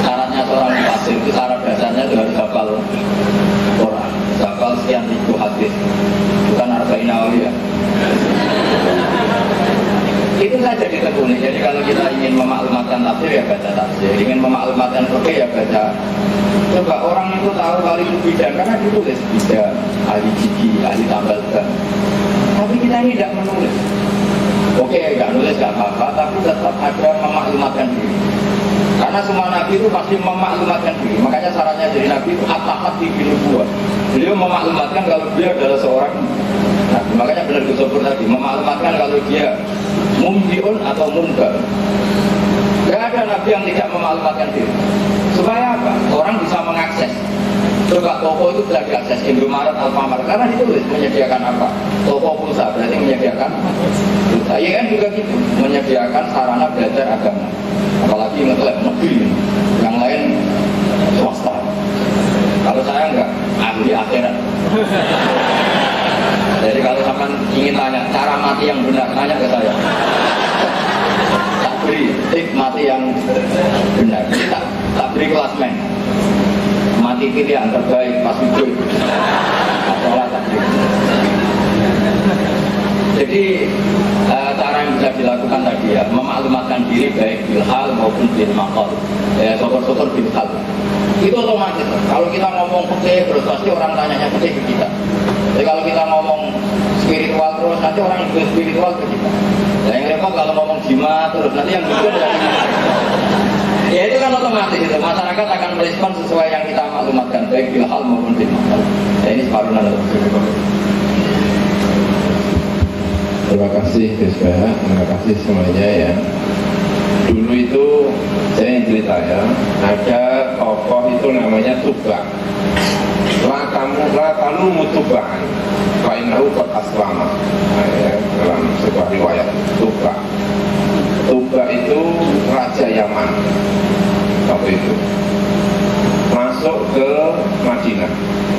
[SPEAKER 1] Syaratnya seorang tafsir itu syarat dasarnya itu harus hafal Quran. Hafal sekian ribu hadis. Bukan arba'in awaliyah. Itu saja ditekuni. Jadi kalau kita ingin memaklumatkan tafsir ya baca tafsir, ingin memaklumatkan fikih ya baca. Coba orang itu tahu kali itu bidan karena ditulis bidan, ahli gigi, ahli tambal ban. Tapi kita ini tidak menulis. Oke, nggak nulis nggak apa-apa, tapi tetap ada memaklumatkan diri. Karena semua nabi itu pasti memaklumatkan diri. Makanya syaratnya jadi nabi itu at-tahat di nubuwah. Beliau memaklumatkan kalau dia adalah seorang nabi. Makanya benar Gus Sopur tadi memaklumatkan kalau dia mumbiun atau mumbar. Tidak ada nabi yang tidak memaklumatkan diri. Supaya apa? Orang bisa mengakses. Coba toko itu telah diakses Indomaret, Alfamart karena ditulis menyediakan apa? Toko pulsa berarti menyediakan pulsa. IAIN juga gitu, menyediakan sarana belajar agama. Apalagi ngeklep negeri, yang lain swasta. Kalau saya enggak, ahli akhirat. Jadi kalau sampai ingin tanya cara mati yang benar, tanya ke saya. Tak beri tip mati yang benar. Jadi tak beri klasmen. Mati pilihan terbaik pas hidup. Masalah tak beri. Jadi cara yang bisa dilakukan tadi ya, memaklumatkan diri baik bilhal maupun bil maqal. Ya, syukur-syukur bilhal. Itu otomatis. Kalau kita ngomong fikih terus pasti orang tanyanya fikih ke kita. Jadi kalau kita ngomong spiritual terus nanti orang juga spiritual ke kita. Nah, yang repot kalau ngomong jimat terus nanti yang gitu ya itu kan otomatis itu. Masyarakat akan merespon sesuai yang kita maklumatkan baik bilhal maupun bil maqal. Ya, ini separuh nanti.
[SPEAKER 2] Terima kasih Gus Bah, terima kasih semuanya ya.
[SPEAKER 3] Dulu itu saya yang cerita ya, ada tokoh itu namanya Tuba. Latalu mutubaan, fainahu qad aslama. Dalam sebuah riwayat Tuba. Tuba itu raja Yaman waktu itu. Masuk ke Madinah.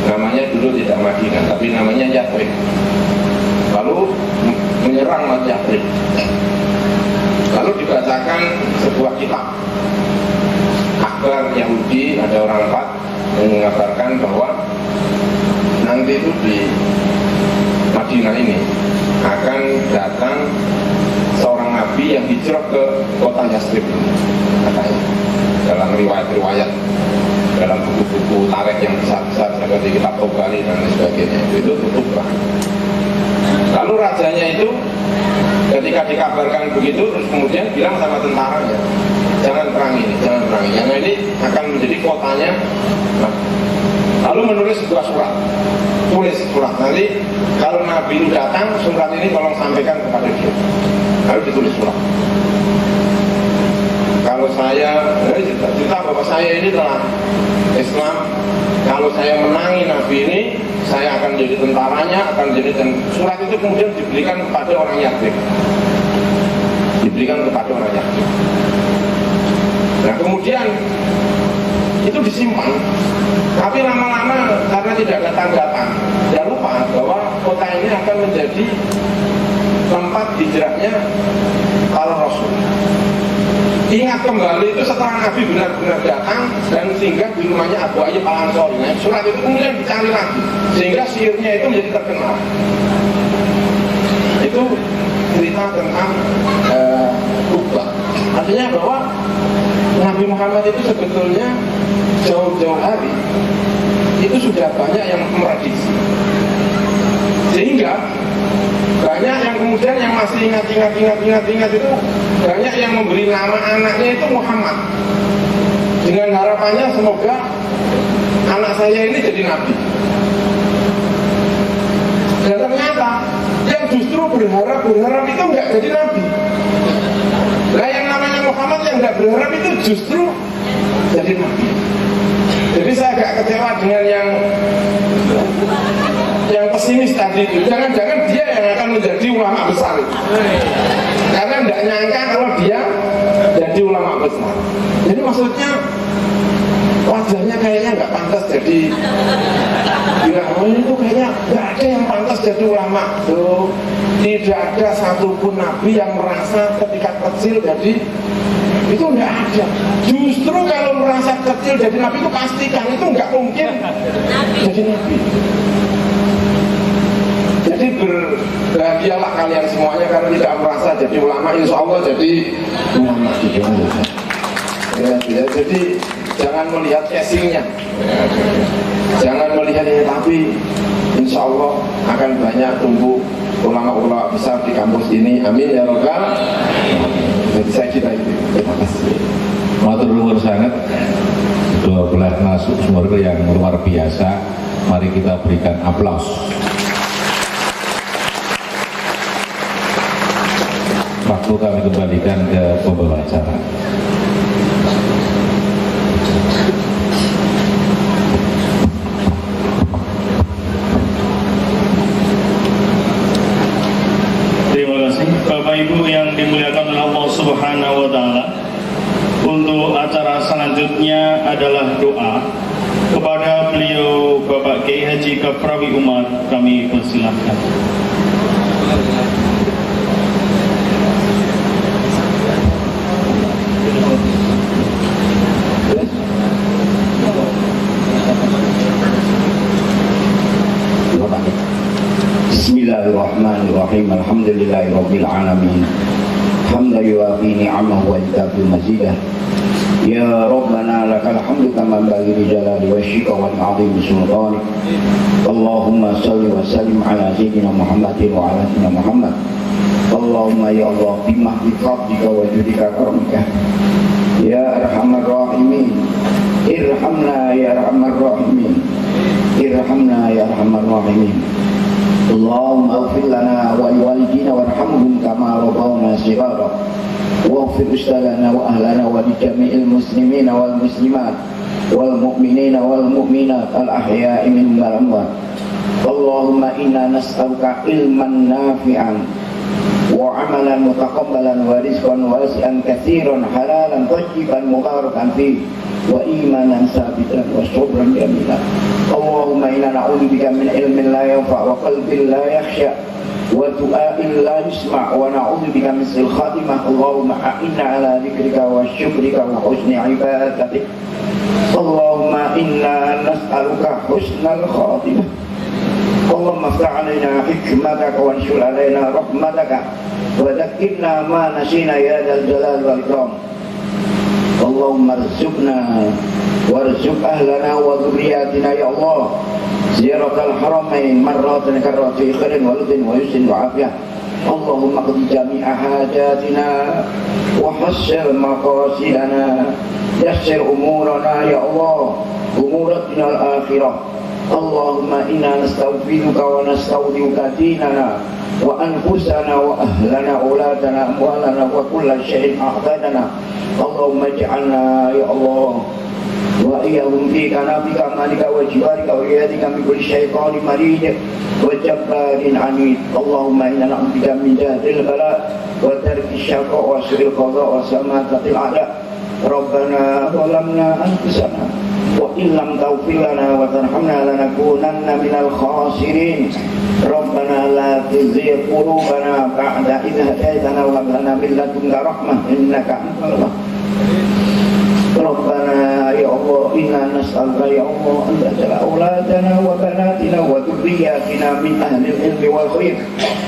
[SPEAKER 3] Namanya dulu tidak Madinah, tapi namanya Yathrib. Lalu menyerang Yathrib. Lalu dibacakan sebuah kitab kabar Yahudi, ada orang empat yang mengabarkan bahwa nanti itu di Madinah ini akan datang seorang nabi yang hijrah ke kota Yathrib, katanya dalam riwayat-riwayat, dalam buku-buku tarikh yang besar-besar seperti kitab Tobari dan sebagainya, itu tutuplah. Lalu rajanya itu ketika dikabarkan begitu, terus kemudian bilang sama tentaranya, jangan perang ini, yang ini akan menjadi kotanya. Lalu menulis sebuah surat, tulis surat, nanti kalau Nabi itu datang, surat ini tolong sampaikan kepada dia. Lalu ditulis surat, kalau saya cerita bahwa saya ini telah Islam, kalau saya menangi Nabi ini, saya akan jadi tentaranya, akan jadi surat itu kemudian diberikan kepada orang Yathrib. Diberikan kepada orang Yathrib. Nah kemudian itu disimpan, tapi lama-lama karena tidak datang-datang, jangan lupa bahwa kota ini akan menjadi tempat hijrahnya para Rasul. Ingat kembali itu setelah Nabi benar-benar datang dan singgah di rumahnya Abu Ayyub Al-Ansari. Nah, surat itu kemudian dicari lagi sehingga sihirnya itu menjadi terkenal. Itu cerita tentang Tuba. Artinya bahwa Nabi Muhammad itu sebetulnya jauh-jauh hari itu sudah banyak yang memprediksi, sehingga banyak yang kemudian yang masih ingat itu banyak yang memberi nama anaknya itu Muhammad dengan harapannya semoga anak saya ini jadi nabi. Dan ternyata yang justru berharap itu nggak jadi nabi. Nah yang namanya Muhammad yang nggak berharap itu justru jadi nabi. Jadi saya agak kecewa dengan yang pesimis tadi itu. Jangan-jangan dia yang akan menjadi ulama besar itu. Karena tidak nyangka kalau dia jadi ulama besar. Jadi maksudnya wajahnya kayaknya nggak pantas jadi itu kayaknya nggak ada yang pantas jadi ulama. Tuh, tidak ada satupun nabi yang merasa ketika kecil jadi itu nggak ada. Justru kalau merasa kecil jadi nabi itu pastikan itu nggak mungkin jadi nabi. Jadi berbahagialah kalian semuanya karena tidak merasa jadi ulama, insya Allah jadi ulama juga. Ya, jadi jangan melihat casingnya, jangan melihat ini, tapi insya Allah akan banyak tumbuh ulama-ulama besar di kampus ini. Amin ya Rabbal. Jadi saya kira itu. Terima kasih.
[SPEAKER 2] Matur nuwun sangat. Dua belah masuk sumber yang luar biasa. Mari kita berikan aplaus. Waktu kami kembalikan ke pembawa acara.
[SPEAKER 6] Terima kasih Bapak Ibu yang dimuliakan oleh Allah Subhanahu wa Ta'ala. Untuk acara selanjutnya adalah doa kepada beliau Bapak Kiai Haji Kaprawi Umar. Kami persilahkan.
[SPEAKER 7] Bismillahirrahmanirrahim. Alhamdulillahirabbil alamin. Hamdan yuwafi ni'amahu wa yukafi mazidah. Ya Rabbana lakal hamdu kama yanbaghi li jalali wajhika wa li'azimi sultanik. Allahumma shalli wa sallim ala sayyidina Muhammadin wa ala sayyidina Muhammad. Allahumma ya Allah bimahdi fadlika wa judika karamika. Ya arhamar rahimin. Irhamna ya arhamar rahimin. Irhamna ya arhamar rahimin. Allahumma ighfir lana wa liwalidina warhamhum kama rabbawna shighara. واغفر لنا وأهلنا ولجميع المسلمين والمسلمات والمؤمنين والمؤمنات الأحياء منهم والأموات. اللهم إنا نسألك علما نافعا وعملا متقبلا ورزقا واسعا كثيرا حلالا طيبا مباركا فيه وإيمانا ثابتا وصبرا جميلا. اللهم إنا نعوذ بك من علم لا ينفع وقلب لا يخشع ودعاء لا يسمع ونعوذ بك من سوء الخاتمة. اللهم أعنا على ذكرك وشكرك وحسن عبادتك. اللهم إنا نسألك حسن الخاتمة. اللهم افتح علينا حكمتك وانشر علينا رحمتك وذكرنا ما نسينا يا ذا الجلال والإكرام. اللهم ارزقنا وارزق أهلنا وذرياتنا يا الله زيارة الحرمين مرات كرات في خير ولد ويسر وعافية. اللهم اقض جميع حاجاتنا وحسر مقاصدنا يسر أمورنا يا الله أمورنا الآخرة. اللهم إنا نستغفرك ونستودعك ديننا وأنفسنا وأهلنا أولادنا أموالنا وكل شيء أعطيتنا. اللهم اجعلنا يا الله وإياهم في كنفك مالك وجوارك ويدك من كل شيطان مريد وجبار عنيد. اللهم إنا نعوذ بك من جهد البلاء وترك الشقاء وسوء القضاء وسماتة الأعداء. ربنا ظلمنا أنفسنا وإن لم تغفر لنا وترحمنا لنكونن من الخاسرين. ربنا لا تزغ قلوبنا بعد إذ هديتنا وهب لنا من لدنك رحمة إنك أنت الوهاب. ربنا يا الله إنا نسألك يا الله أن تجعل أولادنا وبناتنا وذرياتنا من أهل العلم والخير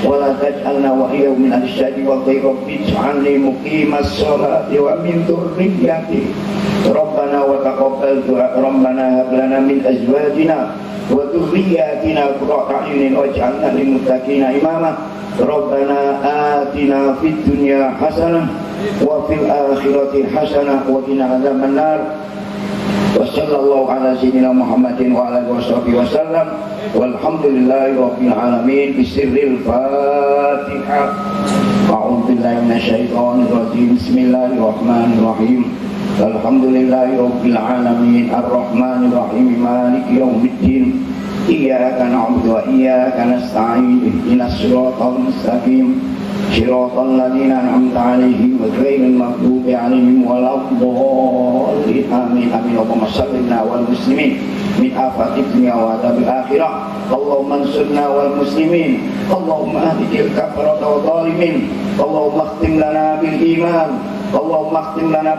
[SPEAKER 7] ولا تجعلنا وإياهم من أهل الشر والخير. رب اجعلني مقيم الصلاة ومن ذريتي. ربنا وتقبل دعاء. ربنا هب لنا من أزواجنا وذرياتنا قرة أعين واجعلنا للمتقين إماما. ربنا آتنا في الدنيا حسنة وفي الآخرة حسنة وقنا عذاب النار. وصلى الله على سيدنا محمد وعلى آله وصحبه وسلم والحمد لله رب العالمين. بسر الفاتحة. أعوذ بالله من الشيطان الرجيم. بسم الله الرحمن الرحيم. الحمد لله رب العالمين الرحمن الرحيم مالك يوم الدين. إياك نعبد وإياك نستعين. اهدنا الصراط المستقيم صراط الذين أنعمت عليهم غير المغضوب عليهم ولا الضالين. آمين آمين. اللهم صل لنا والمسلمين من آفات الدنيا وعذاب الآخرة. اللهم انصرنا والمسلمين. اللهم أهلك الكفرة والظالمين. اللهم اختم لنا بالإيمان. اللهم اختم لنا